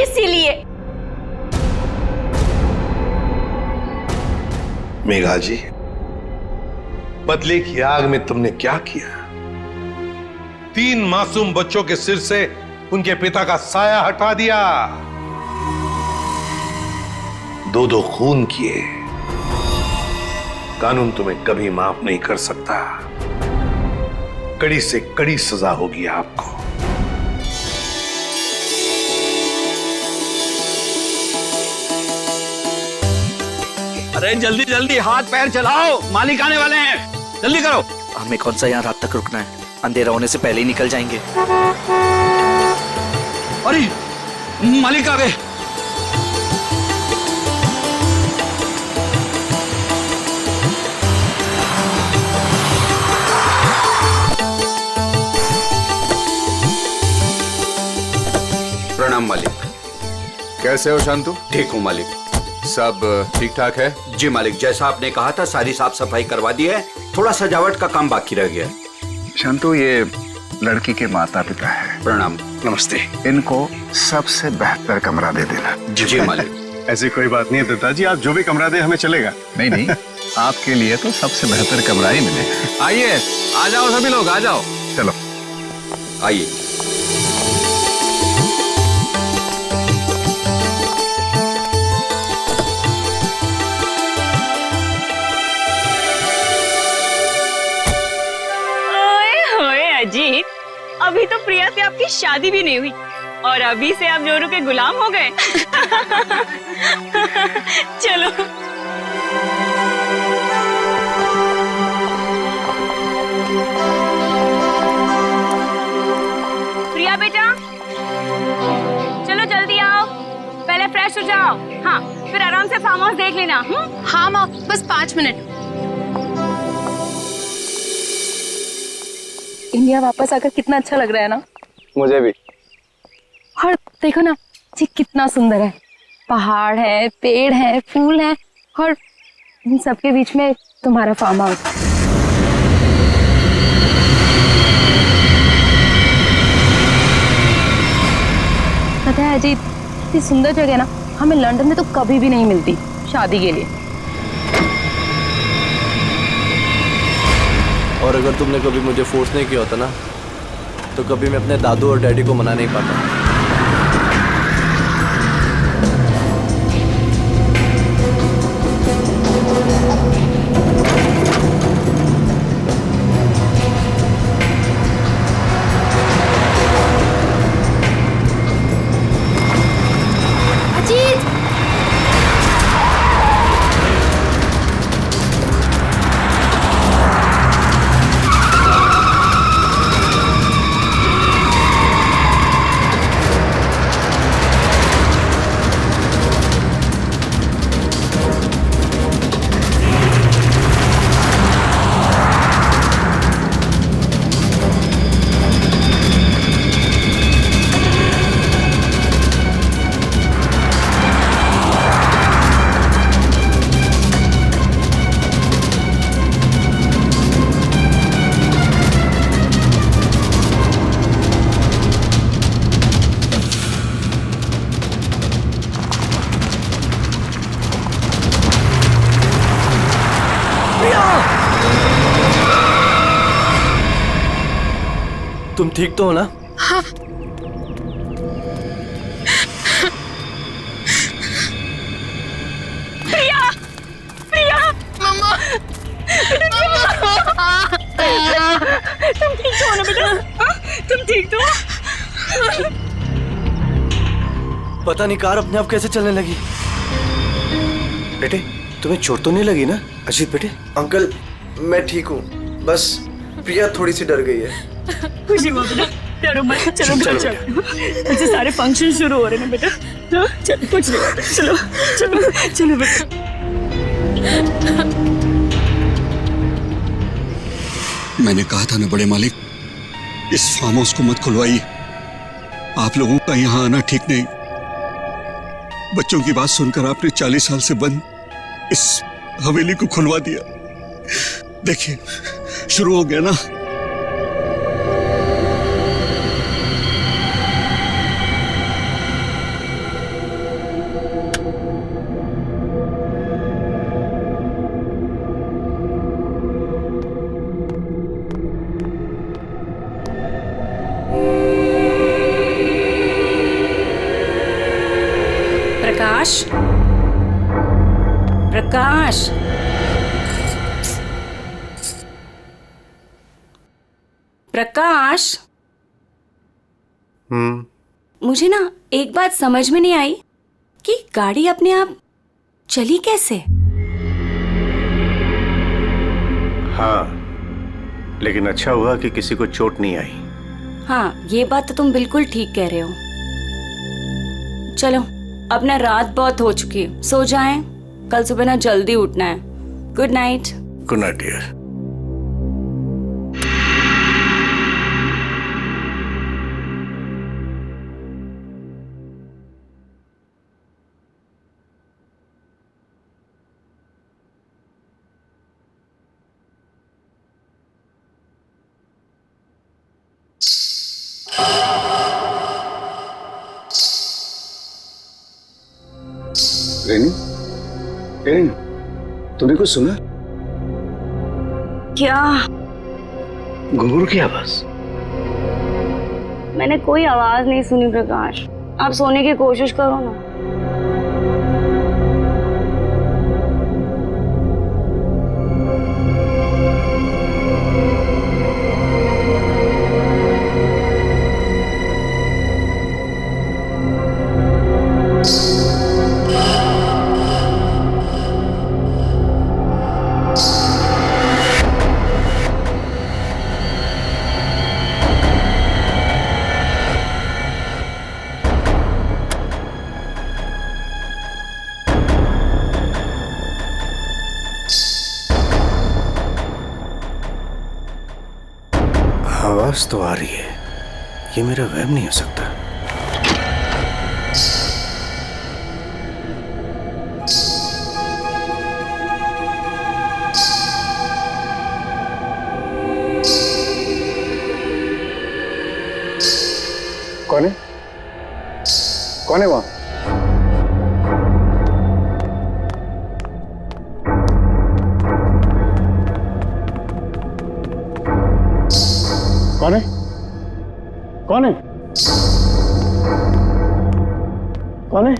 इसीलिए मेघा जी, बदले की आग में तुमने क्या किया? 3 मासूम बच्चों के सिर से उनके पिता का साया हटा दिया। 2 खून किए। कानून तुम्हें कभी माफ नहीं कर सकता। कड़ी से कड़ी सजा होगी आपको। अरे जल्दी जल्दी हाथ पैर चलाओ, मालिक आने वाले हैं, जल्दी करो। हमें कौन सा यहाँ रात तक रुकना है, अंधेरा होने से पहले ही निकल जाएंगे। अरे मालिक आ गए। प्रणाम मालिक। कैसे हो शांतु? ठीक हूँ मालिक। सब ठीक ठाक है? जी मालिक, जैसा आपने कहा था सारी साफ सफाई करवा दी है, थोड़ा सजावट का काम बाकी रह गया। शांतु, ये लड़की के माता पिता है। प्रणाम। नमस्ते। इनको सबसे बेहतर कमरा दे देना। जी मालिक। ऐसी कोई बात नहीं है दत्ता जी, आप जो भी कमरा दे हमें चलेगा। नहीं नहीं, आपके लिए तो सबसे बेहतर कमरा ही मिलेगा। आइए, आ जाओ सभी लोग, आ जाओ। चलो आइए। अजीत, अभी तो प्रिया से आपकी शादी भी नहीं हुई और अभी से आप जोरू के गुलाम हो गए। चलो। प्रिया बेटा, चलो जल्दी आओ, पहले फ्रेश हो जाओ। हाँ, फिर आराम से फार्म हाउस देख लेना। हाँ माँ, बस 5 मिनट। इंडिया वापस आकर कितना अच्छा लग रहा है ना। मुझे भी। और देखो ना जी, कितना सुंदर है। पहाड़ है, पेड़ है, फूल है, और इन सबके बीच में तुम्हारा फार्म हाउस। पता है अजीत, इतनी सुंदर जगह ना हमें लंदन में तो कभी भी नहीं मिलती शादी के लिए। और अगर तुमने कभी मुझे फोर्स नहीं किया होता ना, तो कभी मैं अपने दादू और डैडी को मना नहीं पाता। तुम ठीक तो हो ना? हाँ। प्रिया, प्रिया, मम्मा, तुम ठीक तो हो ना बेटा? तुम ठीक तो हो? पता नहीं कार अपने आप कैसे चलने लगी। बेटे तुम्हें चोट तो नहीं लगी ना अजीत बेटे? अंकल मैं ठीक हूँ, बस प्रिया थोड़ी सी डर गई है। खुशी हुआ बेटा, डरो मत, चलो घर चलो। ऐसे सारे फंक्शन शुरू हो रहे हैं बेटा। चलो कुछ नहीं होता, चलो चलो चलो बेटा। मैंने कहा था ना बड़े मालिक, इस फार्म हाउस को मत खुलवाइए। आप लोगों का यहाँ आना ठीक नहीं। बच्चों की बात सुनकर आपने 40 साल से बंद इस हवेली को खुलवा दिया। देखिए शुरू हो गया ना। प्रकाश, प्रकाश, प्रकाश, मुझे ना एक बात समझ में नहीं आई कि गाड़ी अपने आप चली कैसे? हाँ, लेकिन अच्छा हुआ कि किसी को चोट नहीं आई। हाँ, ये बात तो तुम बिल्कुल ठीक कह रहे हो। चलो, अब ना रात बहुत हो चुकी है, सो जाएं। कल सुबह ना जल्दी उठना है। Good night. Good night dear. Renu, Renu, तूने कुछ सुना? क्या? घुंघरू की आवाज। मैंने कोई आवाज नहीं सुनी प्रकाश। आप सोने की कोशिश करो ना। आवाज तो आ रही है, ये मेरा वहम नहीं हो सकता। कौन है? कौन है वहां? कौन है? कौन है? कौन है?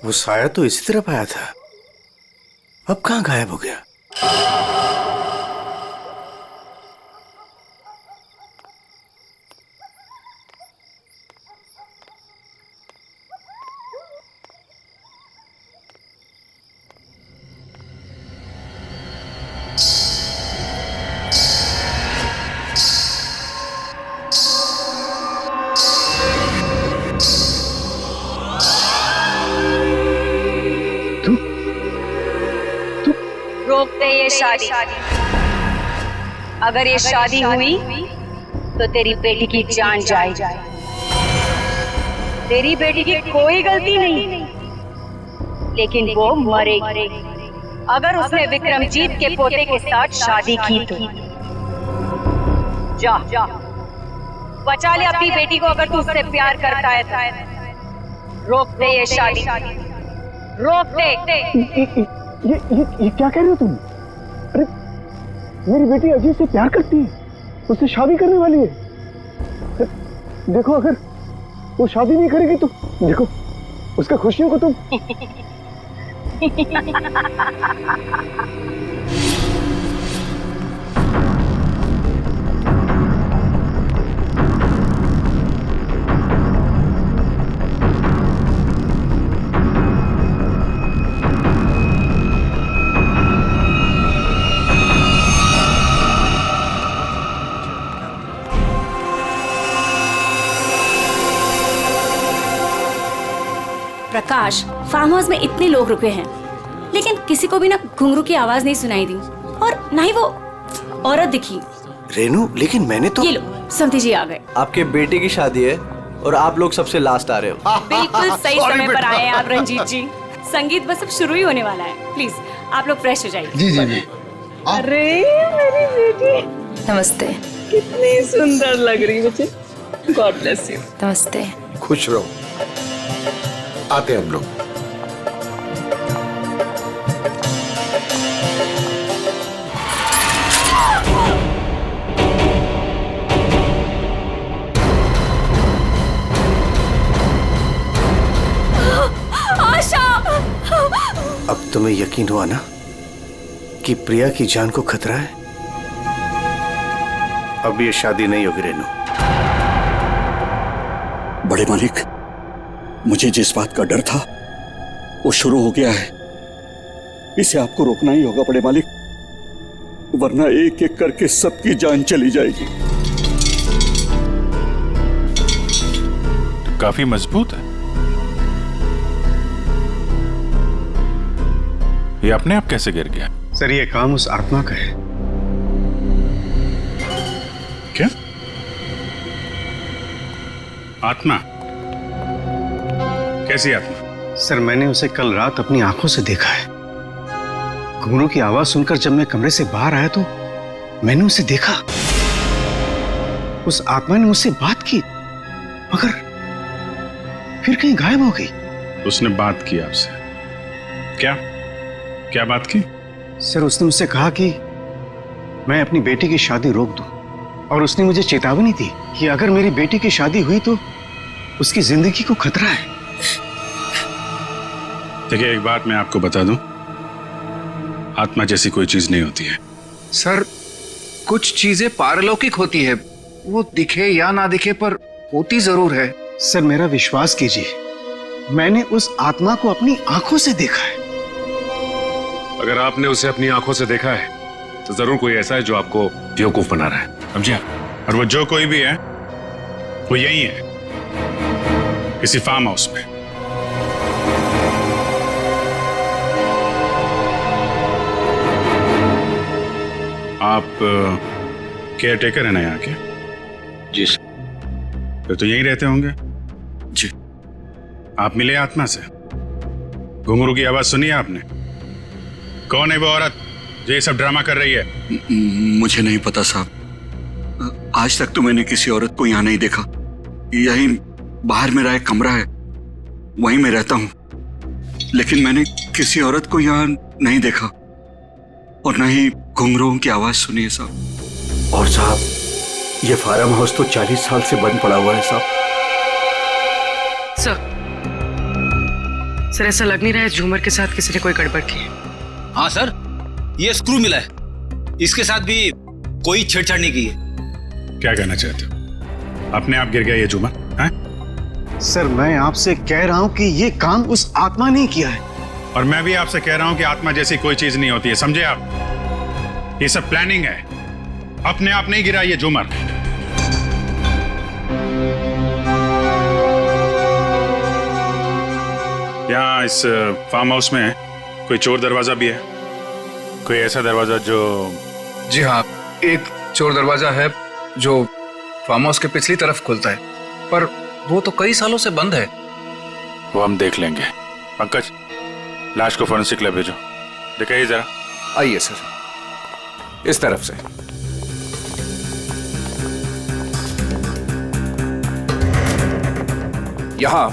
वो साया तो इसी तरफ आया था, अब कहाँ गायब हो गया? रोक दे ये शादी। अगर ये शादी हुई तो तेरी बेटी की जान जाए। तेरी बेटी की कोई गलती नहीं, लेकिन वो मरेगी अगर उसने विक्रमजीत के पोते के साथ शादी की तो। जा बचा ले अपनी बेटी को, अगर तू उससे प्यार करता है। रोक दे ये शादी, रोक दे। ये क्या कह रहे हो तुम? अरे मेरी बेटी अजय से प्यार करती है, उससे शादी करने वाली है। देखो अगर वो शादी नहीं करेगी तो देखो उसका खुशियों को तुम प्रकाश, फार्म हाउस में इतने लोग रुके हैं, लेकिन किसी को भी ना घुंघरू की आवाज नहीं सुनाई दी और ना ही वो औरत दिखी। रेनू, लेकिन मैंने तो। ये लो, समधी जी आ गए। आपके बेटे की शादी है और आप लोग सबसे लास्ट आ रहे हो। बिल्कुल सही समय पर आए हैं आप रंजीत जी। संगीत बस अब शुरू ही होने वाला है। प्लीज आप लोग फ्रेश हो जाइए। जी जी जी। अरे मेरी बेटी, नमस्ते। कितनी सुंदर लग रही है बच्चे। God bless you. नमस्ते। खुश रहो। आते हैं हम लोग। आशा! अब तुम्हें यकीन हुआ ना कि प्रिया की जान को खतरा है? अब ये शादी नहीं होगी रेनू। बड़े मालिक, मुझे जिस बात का डर था वो शुरू हो गया है। इसे आपको रोकना ही होगा बड़े मालिक, वरना एक एक करके सबकी जान चली जाएगी। काफी मजबूत है। ये अपने आप कैसे गिर गया? सर ये काम उस आत्मा का है। क्या आत्मा? कैसी आत्मा? सर मैंने उसे कल रात अपनी आंखों से देखा है। घुंघरू की आवाज सुनकर जब मैं कमरे से बाहर आया तो मैंने उसे देखा। उस आत्मा ने मुझसे बात की, मगर फिर कहीं गायब हो गई। उसने बात की आपसे? क्या क्या बात की? सर उसने मुझसे कहा कि मैं अपनी बेटी की शादी रोक दूं, और उसने मुझे चेतावनी दी कि अगर मेरी बेटी की शादी हुई तो उसकी जिंदगी को खतरा है। देखिए, एक बात मैं आपको बता दूं, आत्मा जैसी कोई चीज नहीं होती है। सर कुछ चीजें पारलौकिक होती है, वो दिखे या ना दिखे पर होती जरूर है। सर मेरा विश्वास कीजिए, मैंने उस आत्मा को अपनी आंखों से देखा है। अगर आपने उसे अपनी आंखों से देखा है तो जरूर कोई ऐसा है जो आपको बेवकूफ बना रहा है, समझे? और वो जो कोई भी है वो यही है, किसी फार्म हाउस में। आप केयर टेकर है ना यहाँ के? जी सर। फिर तो यहीं रहते होंगे। जी। आप मिले आत्मा से? घुंघरू की आवाज सुनी आपने? कौन है वो औरत जो ये सब ड्रामा कर रही है? मुझे नहीं पता साहब, आज तक तो मैंने किसी औरत को यहाँ नहीं देखा। यही बाहर मेरा एक कमरा है, वहीं मैं रहता हूँ, लेकिन मैंने किसी औरत को यहाँ नहीं देखा और न ही घुंघरूओं की आवाज सुनी है साहब। और साहब ये फार्म हाउस तो 40 साल से बंद पड़ा हुआ है साहब। सर ऐसा लग नहीं रहा है झूमर के साथ किसी ने कोई गड़बड़ की है। हाँ सर, ये स्क्रू मिला है, इसके साथ भी कोई छेड़छाड़ नहीं की है। क्या कहना चाहते हो? अपने आप गिर गया ये झूमर? सर मैं आपसे कह रहा हूं कि ये काम उस आत्मा ने किया है। और मैं भी आपसे कह रहा हूं कि आत्मा जैसी कोई चीज नहीं होती है, समझे आप? ये सब प्लानिंग है, अपने आप नहीं गिरा ये झूमर। यहाँ इस फार्म हाउस में कोई चोर दरवाजा भी है? कोई ऐसा दरवाजा जो? जी हाँ, एक चोर दरवाजा है जो फार्म हाउस के पिछली तरफ खुलता है, पर वो तो कई सालों से बंद है। वो हम देख लेंगे। पंकज, लाश को फॉरेंसिक लैब भेजो, दिखाइए जरा। आइए सर, इस तरफ से। यहाँ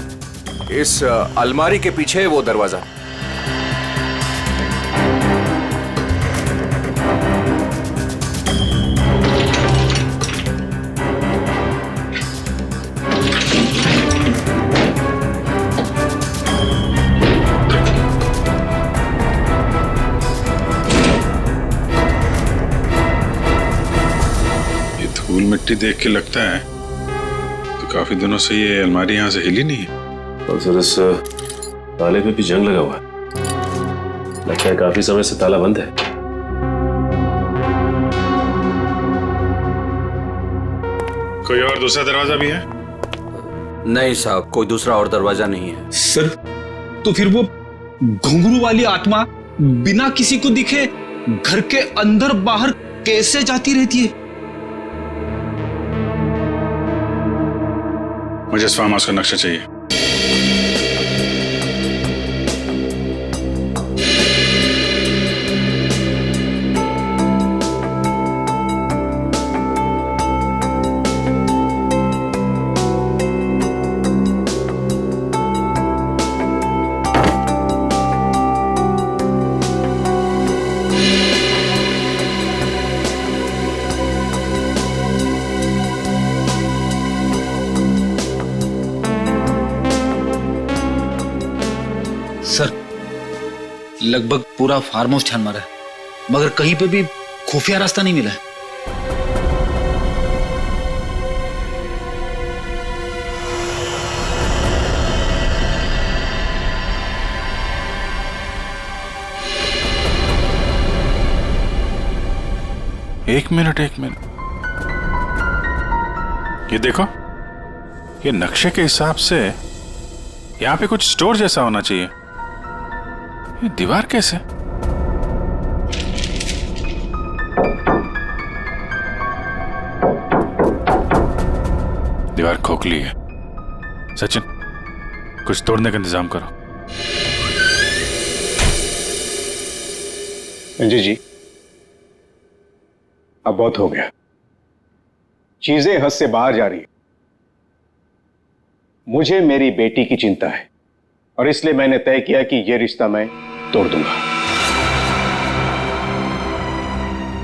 इस अलमारी के पीछे वो दरवाजा। ये धूल मिट्टी देख के लगता है तो काफी दिनों से ये अलमारी यहाँ से हिली नहीं है। और सर इस ताले पे भी जंग लगा हुआ है, लगता है काफी समय से ताला बंद है। कोई और दूसरा दरवाजा भी है? नहीं साहब, कोई दूसरा और दरवाजा नहीं है। सर तो फिर वो घुंघरू वाली आत्मा बिना किसी को दिखे घर के अंदर बाहर कैसे जाती रहती है? मुझे इस फार्म हाउस का नक्शा चाहिए। सर लगभग पूरा फार्म हाउस छान मारा है, मगर कहीं पे भी खुफिया रास्ता नहीं मिला है। एक मिनट। ये देखो, ये नक्शे के हिसाब से यहाँ पे कुछ स्टोर जैसा होना चाहिए। ये दीवार कैसे? दीवार खोखली है। सचिन, कुछ तोड़ने का इंतजाम करो। अंजू जी, अब बहुत हो गया, चीजें हद से बाहर जा रही है। मुझे मेरी बेटी की चिंता है और इसलिए मैंने तय किया कि यह रिश्ता मैं तोड़ दूंगा।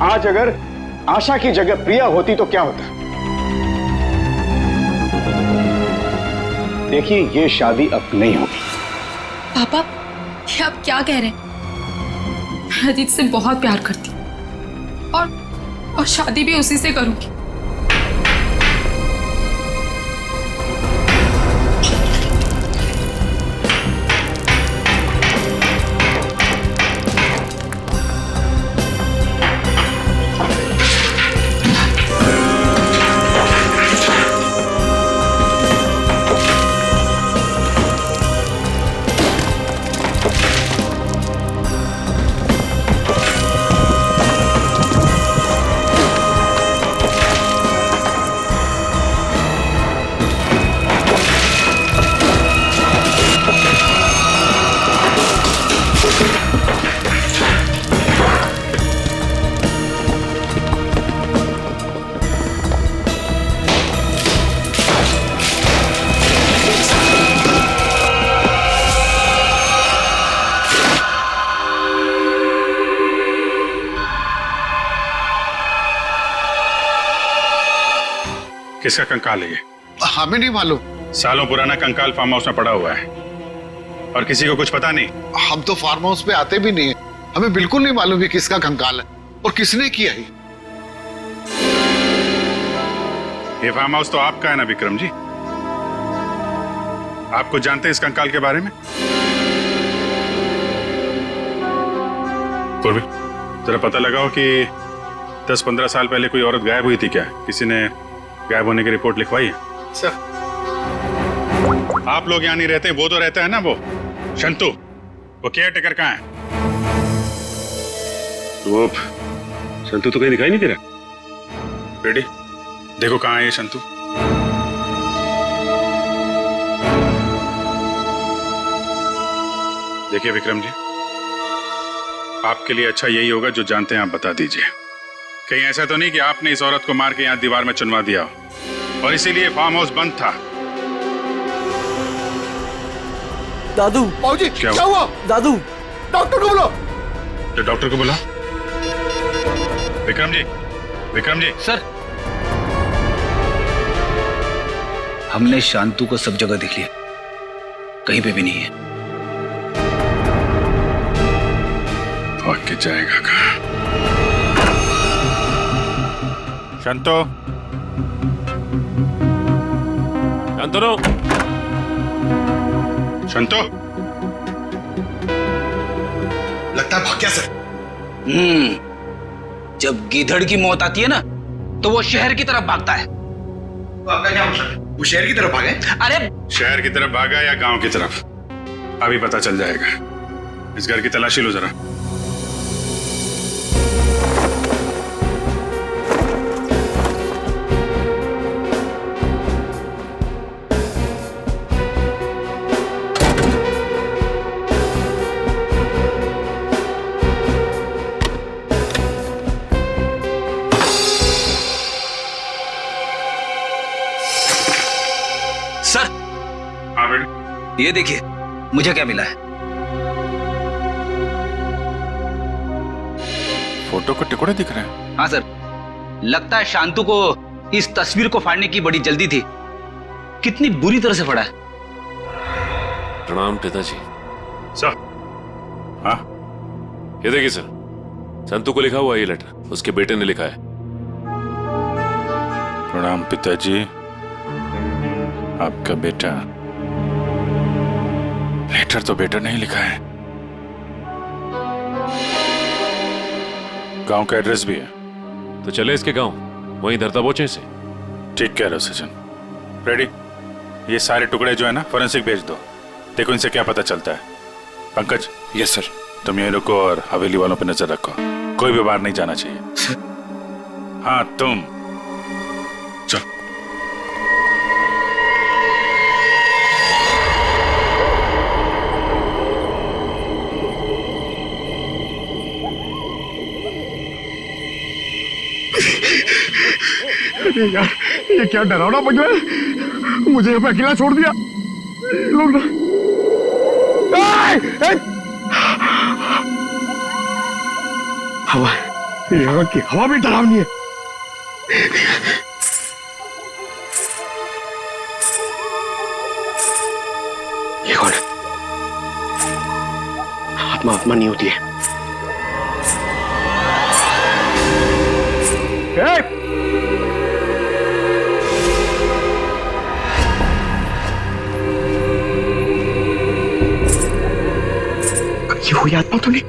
आज अगर आशा की जगह प्रिया होती तो क्या होता? देखिए, यह शादी अब नहीं होगी। पापा, ये आप क्या कह रहे हैं? मैं अजीत से बहुत प्यार करती हूँ और शादी भी उसी से करूंगी। किसका कंकाल है ये? हमें नहीं मालूम। सालों पुराना कंकाल फार्म हाउस में पड़ा हुआ है और किसी को कुछ पता नहीं। हम तो फार्म हाउस पे आते भी नहीं है, हमें बिल्कुल नहीं मालूम है किसका कंकाल है और किसने किया है। ये फार्म हाउस तो आपका है ना विक्रम जी? आप कुछ जानते हैं इस कंकाल के बारे में? पूर्वी, जरा पता लगाओ कि 10-15 साल पहले कोई औरत गायब हुई थी क्या? किसी ने गायब होने की रिपोर्ट लिखवाई है? सर, आप लोग यहाँ नहीं रहते, वो तो रहता है ना, वो शंतु, वो केयर टेकर कहाँ है? वो शंतु तो कहीं दिखाई नहीं दे रहा। रेडी? देखो कहाँ है ये शंतु। देखिए विक्रम जी, आपके लिए अच्छा यही होगा, जो जानते हैं आप बता दीजिए। कहीं ऐसा तो नहीं कि आपने इस औरत को मार के यहाँ दीवार में चुनवा दिया हो और इसीलिए फार्म हाउस बंद था। दादू। बाबूजी क्या हुआ? दादू, डॉक्टर को बुलाओ। तो डॉक्टर को बुला। विक्रम जी, विक्रम जी। सर, हमने शांतु को सब जगह देख लिया, कहीं पे भी नहीं है। भाग के जाएगा कहाँ? शांतो, शांतनु, शांतो। लगता है भाग गया सर। जब गीधड़ की मौत आती है ना, तो वो शहर की तरफ भागता है। तो आपका क्या मतलब है? वो शहर की तरफ भागे? अरे शहर की तरफ भागा या गांव की तरफ, अभी पता चल जाएगा। इस घर की तलाशी लो जरा। सर, हाँ बेटी, ये देखिए मुझे क्या मिला है। फोटो के टुकड़े दिख रहे हैं। हाँ सर, लगता है शांतु को इस तस्वीर को फाड़ने की बड़ी जल्दी थी। कितनी बुरी तरह से फाड़ा है। प्रणाम पिताजी। सर। हाँ, ये देखिए सर, संतु को लिखा हुआ ये लेटर उसके बेटे ने लिखा है। प्रणाम पिताजी, आपका बेटा। लेटर तो बेटा नहीं लिखा है, गांव का एड्रेस भी है। तो चले इसके गांव, वहीं धरता बोचे से। ठीक कह रहे हो सचिन। रेडी? ये सारे टुकड़े जो है ना, फोरेंसिक भेज दो, देखो इनसे क्या पता चलता है। पंकज। Yes sir. तुम यहीं रुको और हवेली वालों पे नजर रखो, कोई भी बाहर नहीं जाना चाहिए। हाँ तुम चल। अरे यार, ये क्या डरावना बंगला है, मुझे यहाँ पे अकेला छोड़ दिया। लोग ना हवा, यहाँ की हवा भी डरावनी है। ये कौन है? आत्मा आत्मा नहीं होती है। ये हुई आत्मा तो नहीं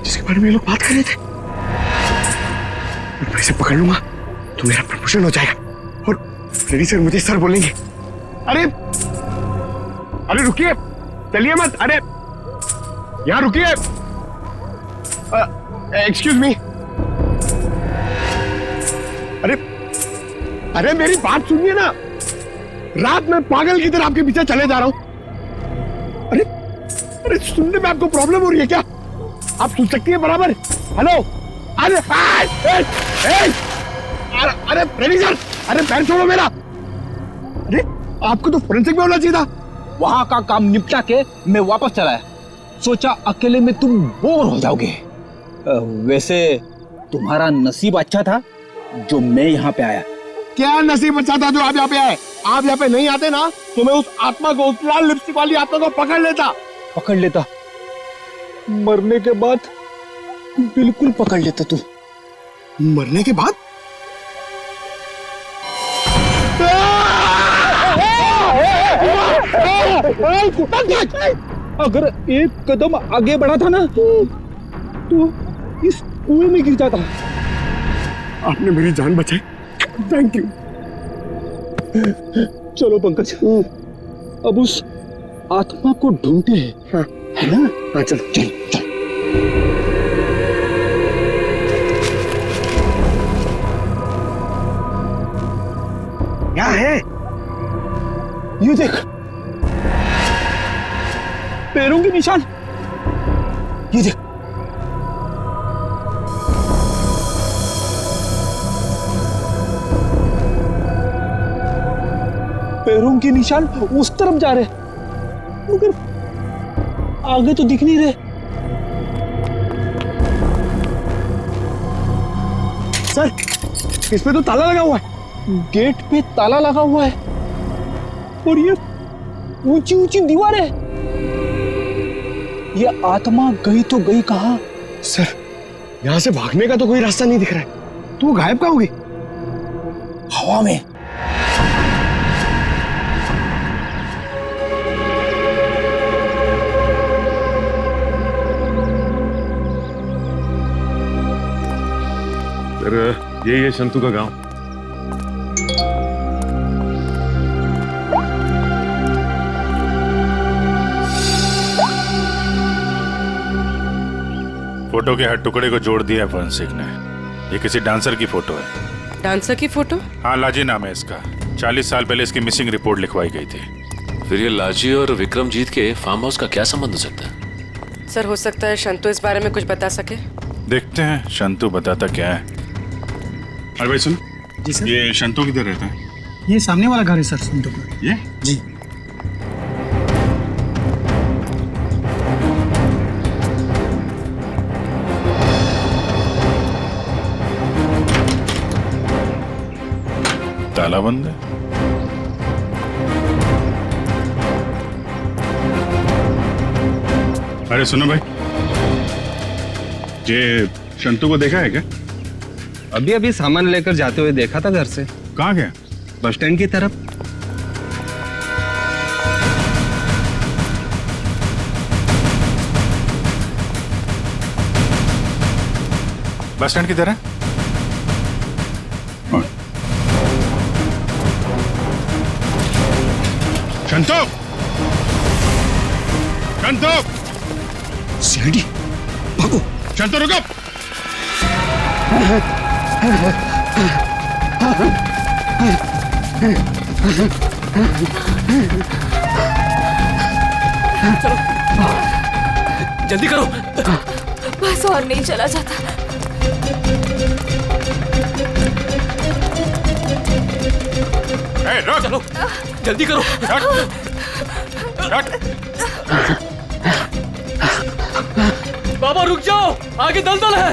जिसके बारे में ये लोग बात कर रहे थे। मैं इसे पकड़ लूंगा तो मेरा प्रमोशन हो जाएगा और रेडी सर मुझे सर बोलेंगे। अरे अरे रुकिए, चलिए मत। अरे यहाँ रुकिए, एक्सक्यूज मी। अरे अरे मेरी बात सुनिए ना, रात में पागल की तरह आपके पीछे चले जा रहा हूं। अरे अरे सुनने में आपको प्रॉब्लम हो रही है क्या? आप सुन सकती है बराबर? हेलो। अरे अरे रेडी सर, अरे पैर छोड़ो मेरा। अरे आपको तो फोरेंसिक में होना चाहिए था। वहां का काम निपटा के मैं वापस चला आया, सोचा अकेले में तुम बोर हो जाओगे। वैसे तुम्हारा नसीब अच्छा था जो मैं यहाँ पे आया। क्या नसीब अच्छा था जो आप यहाँ पे आए? आप यहाँ पे नहीं आते ना तो मैं उस आत्मा को, उस लाल लिपस्टिक वाली आत्मा को पकड़ लेता। मरने के बाद बिल्कुल पकड़ लेता तू। मरने के बाद? अगर एक कदम आगे बढ़ा था ना तो इस कुएं में गिर जाता। आपने मेरी जान बचाई, थैंक यू। चलो पंकज, अब उस आत्मा को ढूंढते हैं। हाँ, है ना? हाँ चलो चलो चलो। ये देख, पैरों के निशान, ये देख। पैरों के निशान उस तरफ जा रहे, मगर आगे तो दिख नहीं रहे। सर, इस पे तो ताला लगा हुआ है। गेट पे ताला लगा हुआ है और ये ऊंची ऊंची दीवार है। ये आत्मा गई तो गई कहां? सर, यहाँ से भागने का तो कोई रास्ता नहीं दिख रहा है। तो वो गायब कहाँ होगी? हवा में। सर, यही है शंतु का गांव। फोटो के हर टुकड़े को जोड़ दिया फॉरेंसिक ने। ये किसी डांसर की फोटो है। डांसर की फोटो? हाँ, लाजी नाम है इसका। 40 साल पहले इसकी मिसिंग रिपोर्ट लिखवाई गई थी। फिर ये लाजी और विक्रमजीत के फार्म हाउस का क्या संबंध हो सकता है? सर, हो सकता है शंतु इस बारे में कुछ बता सके। देखते हैं शंतु बताता क्या है। अरे भाई सुन। जी सर। ये शंतु किधर रहता है? ये सामने वाला घर है सर, शंतु का। ये? जी। ताला बंद है। अरे सुनो भाई, ये शंतु को देखा है क्या? अभी अभी सामान लेकर जाते हुए देखा था घर से। कहाँ गया? बस स्टैंड की तरफ। बस स्टैंड की तरह? शंतु! शंतु! सीआईडी, भागो! शंतु रुको! चलो, जल्दी करो। बस और नहीं चला जाता। चलो, जल्दी करो। बाबा रुक जाओ, आगे दलदल है।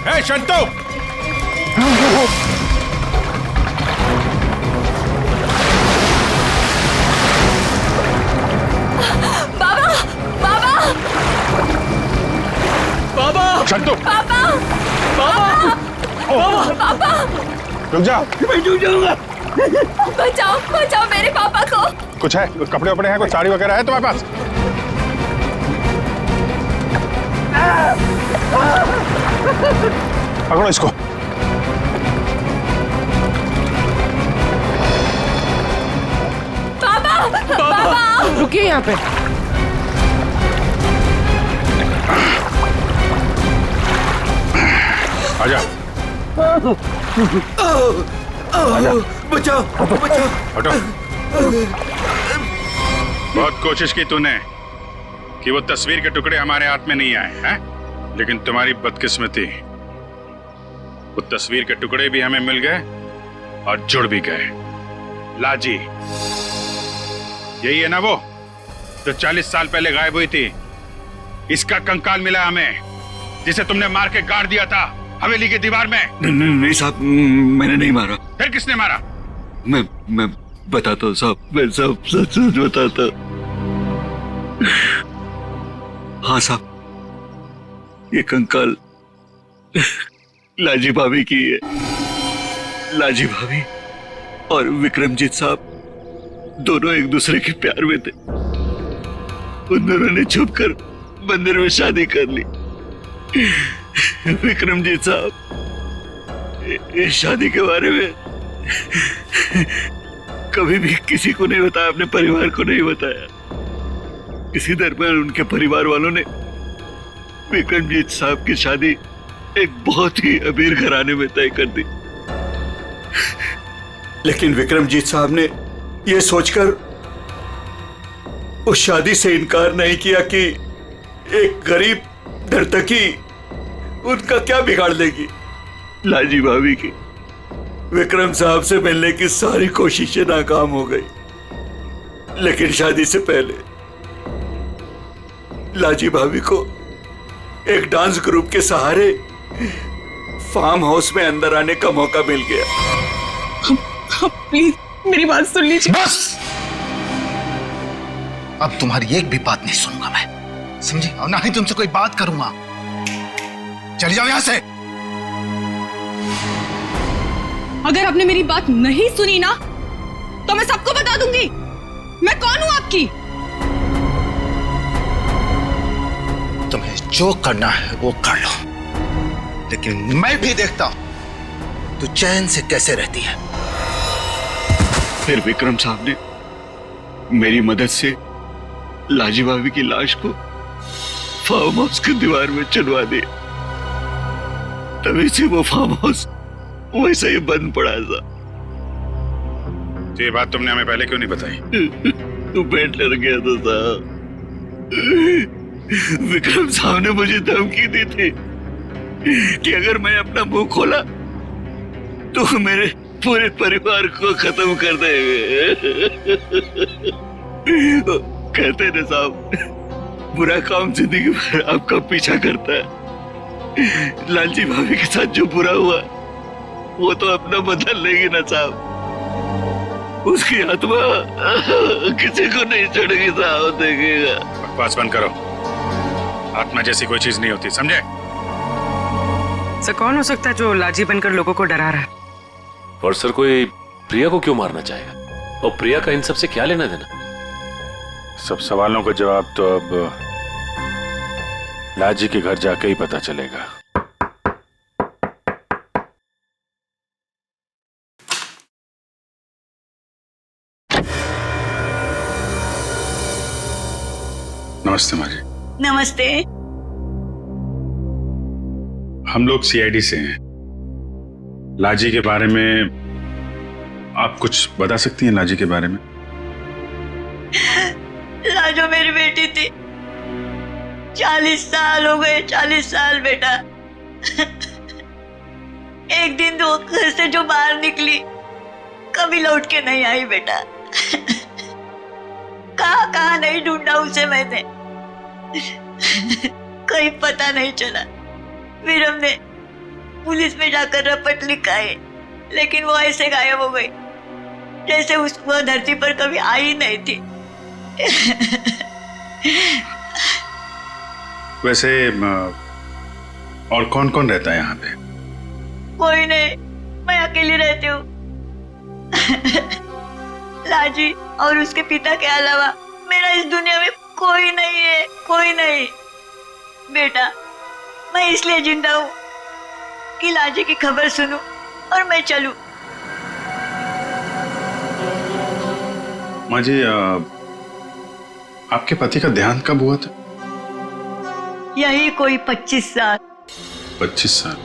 ए शंतु! बाबा! बाबा! बाबा! शंतु! बाबा! बाबा! बाबा! रुक जा। मैं डूब जाऊंगा। बचाओ, बचाओ मेरे पापा को। कुछ है? कपड़े वपड़े हैं? कुछ साड़ी वगैरह है तुम्हारे पास? पकड़ो इसको। पापा! पापा! रुकिए यहाँ पे। आजा। बचाओ, बचाओ। हटो। बहुत कोशिश की तूने कि वो तस्वीर के टुकड़े हमारे हाथ में नहीं आए हैं, लेकिन तुम्हारी बदकिस्मती, वो तस्वीर के टुकड़े भी हमें मिल गए और जुड़ भी गए। लाजी, यही है ना वो जो 40 साल पहले गायब हुई थी? इसका कंकाल मिला हमें, जिसे तुमने मार के गाड़ दिया था हवेली की दीवार में। नहीं साहब, मैंने नहीं मारा। फिर किसने मारा? मैं बताता हूँ साहब, मैं सब सच सच बताता। हाँ साहब, ये कंकाल लाजी भाभी की है। लाजी भाभी और विक्रमजीत साहब दोनों एक दूसरे के प्यार में थे। उन दोनों ने छुपकर मंदिर में शादी कर ली। विक्रमजीत साहब इस शादी के बारे में कभी भी किसी को नहीं बताया, अपने परिवार को नहीं बताया। इसी दरमियान उनके परिवार वालों ने विक्रमजीत साहब की शादी एक बहुत ही अमीर घराने में तय कर दी। लेकिन विक्रमजीत साहब ने यह सोचकर उस शादी से इनकार नहीं किया कि एक गरीब नर्तकी उनका क्या बिगाड़ लेगी। लाजी भाभी की विक्रम साहब से मिलने की सारी कोशिशें नाकाम हो गई, लेकिन शादी से पहले लाजी भाभी को एक डांस ग्रुप के सहारे फार्म हाउस में अंदर आने का मौका मिल गया। प्लीज मेरी बात सुन लीजिए। बस, अब तुम्हारी एक भी बात नहीं सुनूंगा मैं, समझी? और ना ही तुमसे कोई बात करूंगा। चली जाओ यहां से। अगर आपने मेरी बात नहीं सुनी ना तो मैं सबको बता दूंगी मैं कौन हूं आपकी। तुम्हें जो करना है वो कर लो, लेकिन मैं भी देखता हूं तू चैन से कैसे रहती है। फिर विक्रम साहब ने मेरी मदद से लाजी भाभी की लाश को फार्म हाउस की दीवार में चुनवा दिया। तभी से वो फार्म हाउस वैसे ही बंद पड़ा था। तो ये बात तुमने हमें पहले क्यों नहीं बताई? तू पेट डर गया था साहब। विक्रम साहब ने मुझे धमकी दी थी कि अगर मैं अपना मुंह खोला तो मेरे पूरे परिवार को खत्म कर देंगे। कहते ना साहब, बुरा काम जिंदगी भर आपका पीछा करता है। लालजी भाभी के साथ जो बुरा हुआ वो तो अपना बदल लेगी ना साहब। उसकी आत्मा किसी को नहीं छोड़ेगी साहब, देखेगा। बकवास बंद करो, आत्मा जैसी कोई चीज नहीं होती, समझे? सर कौन हो सकता है जो लाजी बनकर लोगों को डरा रहा है? और सर कोई प्रिया को क्यों मारना चाहेगा? और प्रिया का इन सब से क्या लेना देना? सब सवालों का जवाब तो अब लाजी के घर जाके ही पता चलेगा। नमस्ते माँ जी। नमस्ते। हम लोग सीआईडी से हैं। लाजी के बारे में आप कुछ बता सकती हैं? लाजी के बारे में? लाजो मेरी बेटी थी, 40 साल हो गए, 40 साल बेटा। एक दिन वो घर से जो बाहर निकली कभी लौट के नहीं आई बेटा। कहाँ नहीं ढूंढा उसे मैंने, कहीं पता नहीं चला। फिर हमने पुलिस में जाकर रपट लिखा है, लेकिन वो ऐसे गायब हो गई जैसे वो धरती पर कभी आई नहीं थी। वैसे और कौन कौन रहता है यहाँ पे? कोई नहीं, मैं अकेली रहती हूँ। लाजी और उसके पिता के अलावा मेरा इस दुनिया में कोई नहीं है, कोई नहीं। बेटा मैं इसलिए जिंदा हूँ कि लाजी की खबर सुनूं और मैं चलूं। माँ जी, आपके पति का देहांत कब हुआ था? यही कोई 25 साल। 25 साल?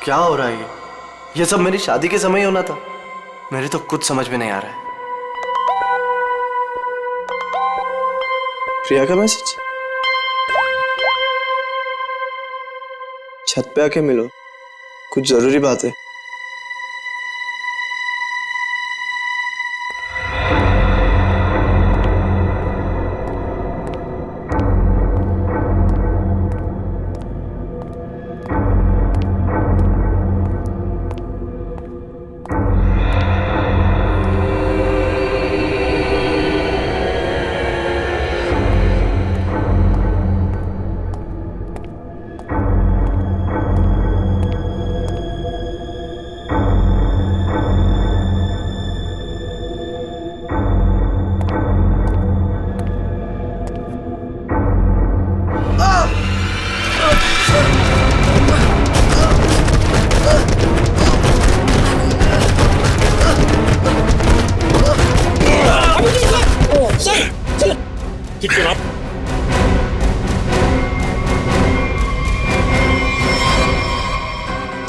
क्या हो रहा है ये सब मेरी शादी के समय होना था। मेरे तो कुछ समझ में नहीं आ रहा है। प्रिया का मैसेज? छत पे आके मिलो, कुछ जरूरी बात है।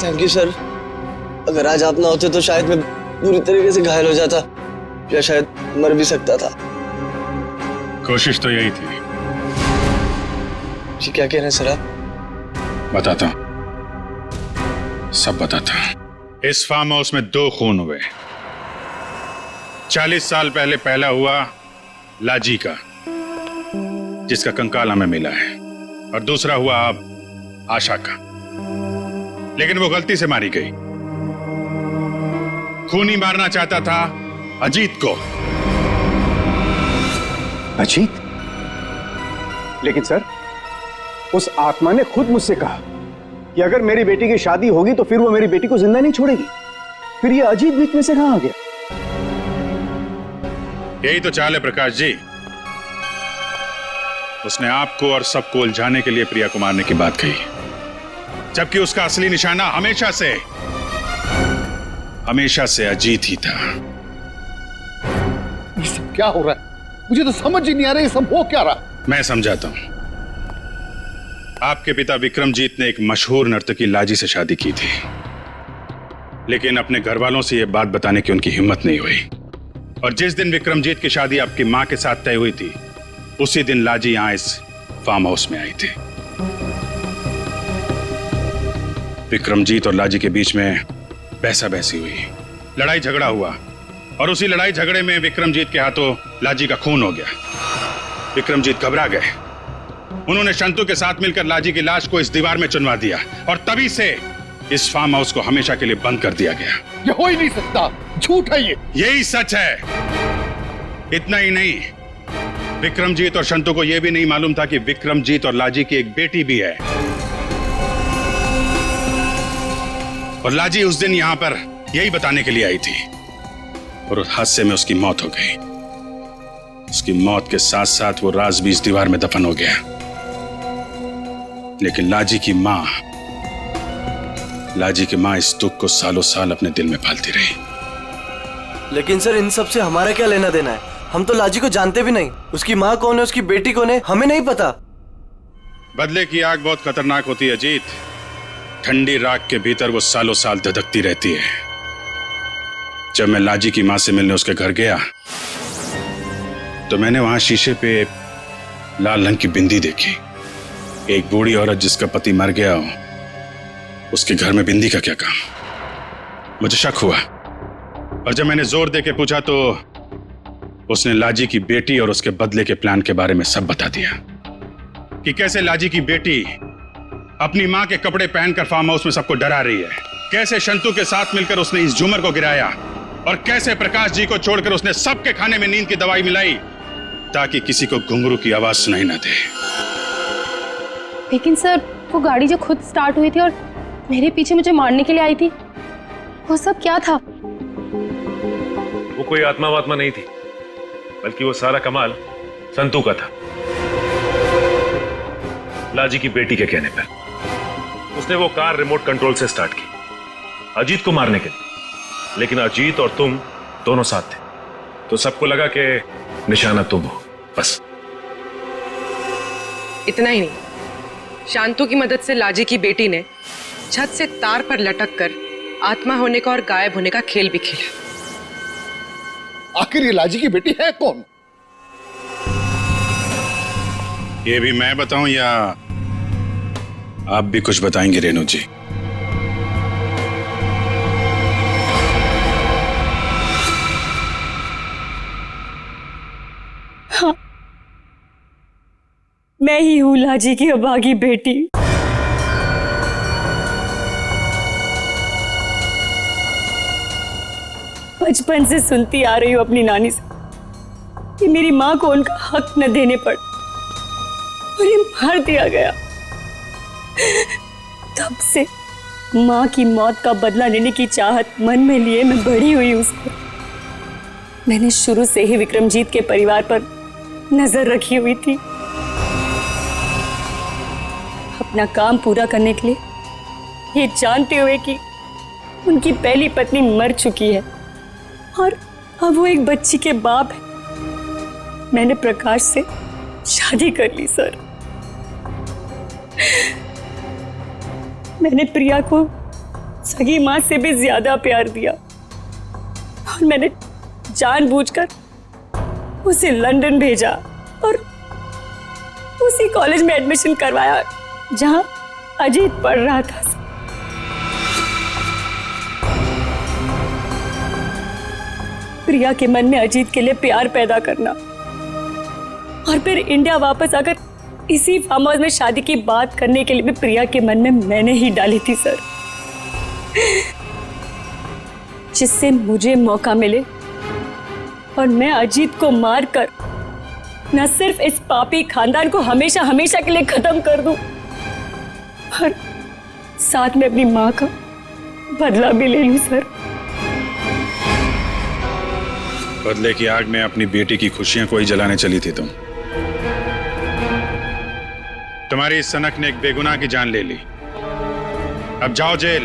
थैंक यू सर, अगर आज आप ना होते तो शायद मैं बुरी तरीके से घायल हो जाता या शायद मर भी सकता था। कोशिश तो यही थी। जी क्या कह रहे हैं सर आप? बताता हूं, सब बताता हूं। इस फार्म हाउस में 2 खून हुए। 40 साल पहले पहला हुआ लाजी का, जिसका कंकाल हमें मिला है, और दूसरा हुआ अब आशा का, लेकिन वो गलती से मारी गई। खूनी मारना चाहता था अजीत को। अजीत? लेकिन सर, उस आत्मा ने खुद मुझसे कहा कि अगर मेरी बेटी की शादी होगी तो फिर वो मेरी बेटी को जिंदा नहीं छोड़ेगी। फिर ये अजीत बीच में से कहां आ गया? यही तो चाल है प्रकाश जी। उसने आपको और सबको उलझाने के लिए प्रिया को मारने की बात कही, जबकि उसका असली निशाना हमेशा से अजीत ही था। ये सब क्या हो रहा है? मुझे तो समझ ही नहीं आ रहा ये सब हो क्या रहा। मैं समझाता हूं। आपके पिता विक्रमजीत ने एक मशहूर नर्तकी लाजी से शादी की थी, लेकिन अपने घर वालों से यह बात बताने की उनकी हिम्मत नहीं हुई। और जिस दिन विक्रमजीत की शादी आपकी मां के साथ तय हुई थी, उसी दिन लाजी यहां इस फार्म हाउस में आई थी। विक्रमजीत और लाजी के बीच में बहसा बहसी हुई, लड़ाई झगड़ा हुआ, और उसी लड़ाई झगड़े में विक्रमजीत के हाथों लाजी का खून हो गया। विक्रमजीत घबरा गए। उन्होंने शंतु के साथ मिलकर लाजी की लाश को इस दीवार में चुनवा दिया, और तभी से इस फार्म हाउस को हमेशा के लिए बंद कर दिया गया। ये हो ही नहीं सकता, झूठ है ये। यही सच है। इतना ही नहीं, विक्रमजीत और शंतु को यह भी नहीं मालूम था कि विक्रमजीत और लाजी की एक बेटी भी है। और लाजी उस दिन यहां पर यही बताने के लिए आई थी, और उस हादसे में उसकी मौत हो गई। उसकी मौत के साथ साथ वो राज भी इस दीवार में दफन हो गया। लेकिन लाजी की मां इस दुख को सालों साल अपने दिल में पालती रही। लेकिन सर, इन सब से हमारा क्या लेना देना है? हम तो लाजी को जानते भी नहीं। उसकी माँ कौन है, उसकी बेटी कौन है, हमें नहीं पता। बदले की आग बहुत खतरनाक होती है अजीत। ठंडी राख के भीतर वो सालों साल धधकती रहती है। जब मैं लाजी की मां से मिलने उसके घर गया, तो मैंने वहां शीशे पे लाल रंग की बिंदी देखी। एक बूढ़ी औरत जिसका पति मर गया हो, उसके घर में बिंदी का क्या काम? मुझे शक हुआ, और जब मैंने जोर देके पूछा तो उसने लाजी की बेटी और उसके बदले के प्लान के बारे में सब बता दिया, कि कैसे लाजी की बेटी अपनी मां के कपड़े पहनकर फार्म हाउस में सबको डरा रही है, कैसे शंतु के साथ मिलकर उसने इस झूमर को गिराया, और कैसे प्रकाश जी को छोड़कर उसने सबके खाने में नींद की दवाई मिलाई ताकि किसी को घुंघरू की आवाज सुनाई ना दे। लेकिन सर, वो गाड़ी जो खुद स्टार्ट हुई थी और मेरे पीछे मुझे मारने के लिए आई थी, वो सब क्या था? वो कोई आत्मा वात्मा नहीं थी, बल्कि वो सारा कमाल संतू का था। लाजी की बेटी के कहने पर उसने वो कार रिमोट कंट्रोल से स्टार्ट की अजीत को मारने के लिए, लेकिन अजीत और तुम दोनों साथ थे, तो सबको लगा कि निशाना तुम हो। बस इतना ही नहीं, शांतु की मदद से लाजी की बेटी ने छत से तार पर लटक कर आत्मा होने का और गायब होने का खेल भी खेला। आखिर ये लाजी की बेटी है कौन? ये भी मैं बताऊं या आप भी कुछ बताएंगे रेणु जी? हाँ, मैं ही हूं लाजी की अभागी बेटी। बचपन से सुनती आ रही हूं अपनी नानी से कि मेरी मां को उनका हक न देने पर उन्हें मार दिया गया। तब से मां की मौत का बदला लेने की चाहत मन में लिए मैं बड़ी हुई उसको। मैंने शुरू से ही विक्रमजीत के परिवार पर नजर रखी हुई थी। अपना काम पूरा करने के लिए, ये जानते हुए कि उनकी पहली पत्नी मर चुकी है और अब वो एक बच्ची के बाप है, मैंने प्रकाश से शादी कर ली सर। मैंने प्रिया को सगी माँ से भी ज्यादा प्यार दिया और मैंने जानबूझकर उसे लंदन भेजा और उसी कॉलेज में एडमिशन करवाया जहां अजीत पढ़ रहा था। प्रिया के मन में अजीत के लिए प्यार पैदा करना और फिर इंडिया वापस आकर इसी फार्म हाउस में शादी की बात करने के लिए भी प्रिया के मन में मैंने ही डाली थी सर, जिससे मुझे मौका मिले और मैं अजीत को मारकर न सिर्फ इस पापी खानदान को हमेशा हमेशा के लिए खत्म कर दूं, और साथ में अपनी मां का बदला भी ले लूं सर। बदले की आग में अपनी बेटी की खुशियां कोई जलाने चली थी तुम। तुम्हारी इस सनक ने एक बेगुनाह की जान ले ली। अब जाओ जेल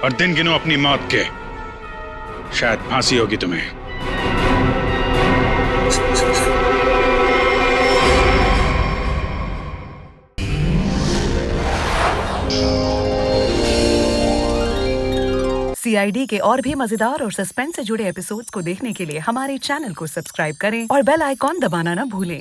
और दिन गिनो अपनी मौत के। शायद फांसी होगी तुम्हें। CID के और भी मजेदार और सस्पेंस से जुड़े एपिसोड्स को देखने के लिए हमारे चैनल को सब्सक्राइब करें और बेल आइकॉन दबाना ना भूलें।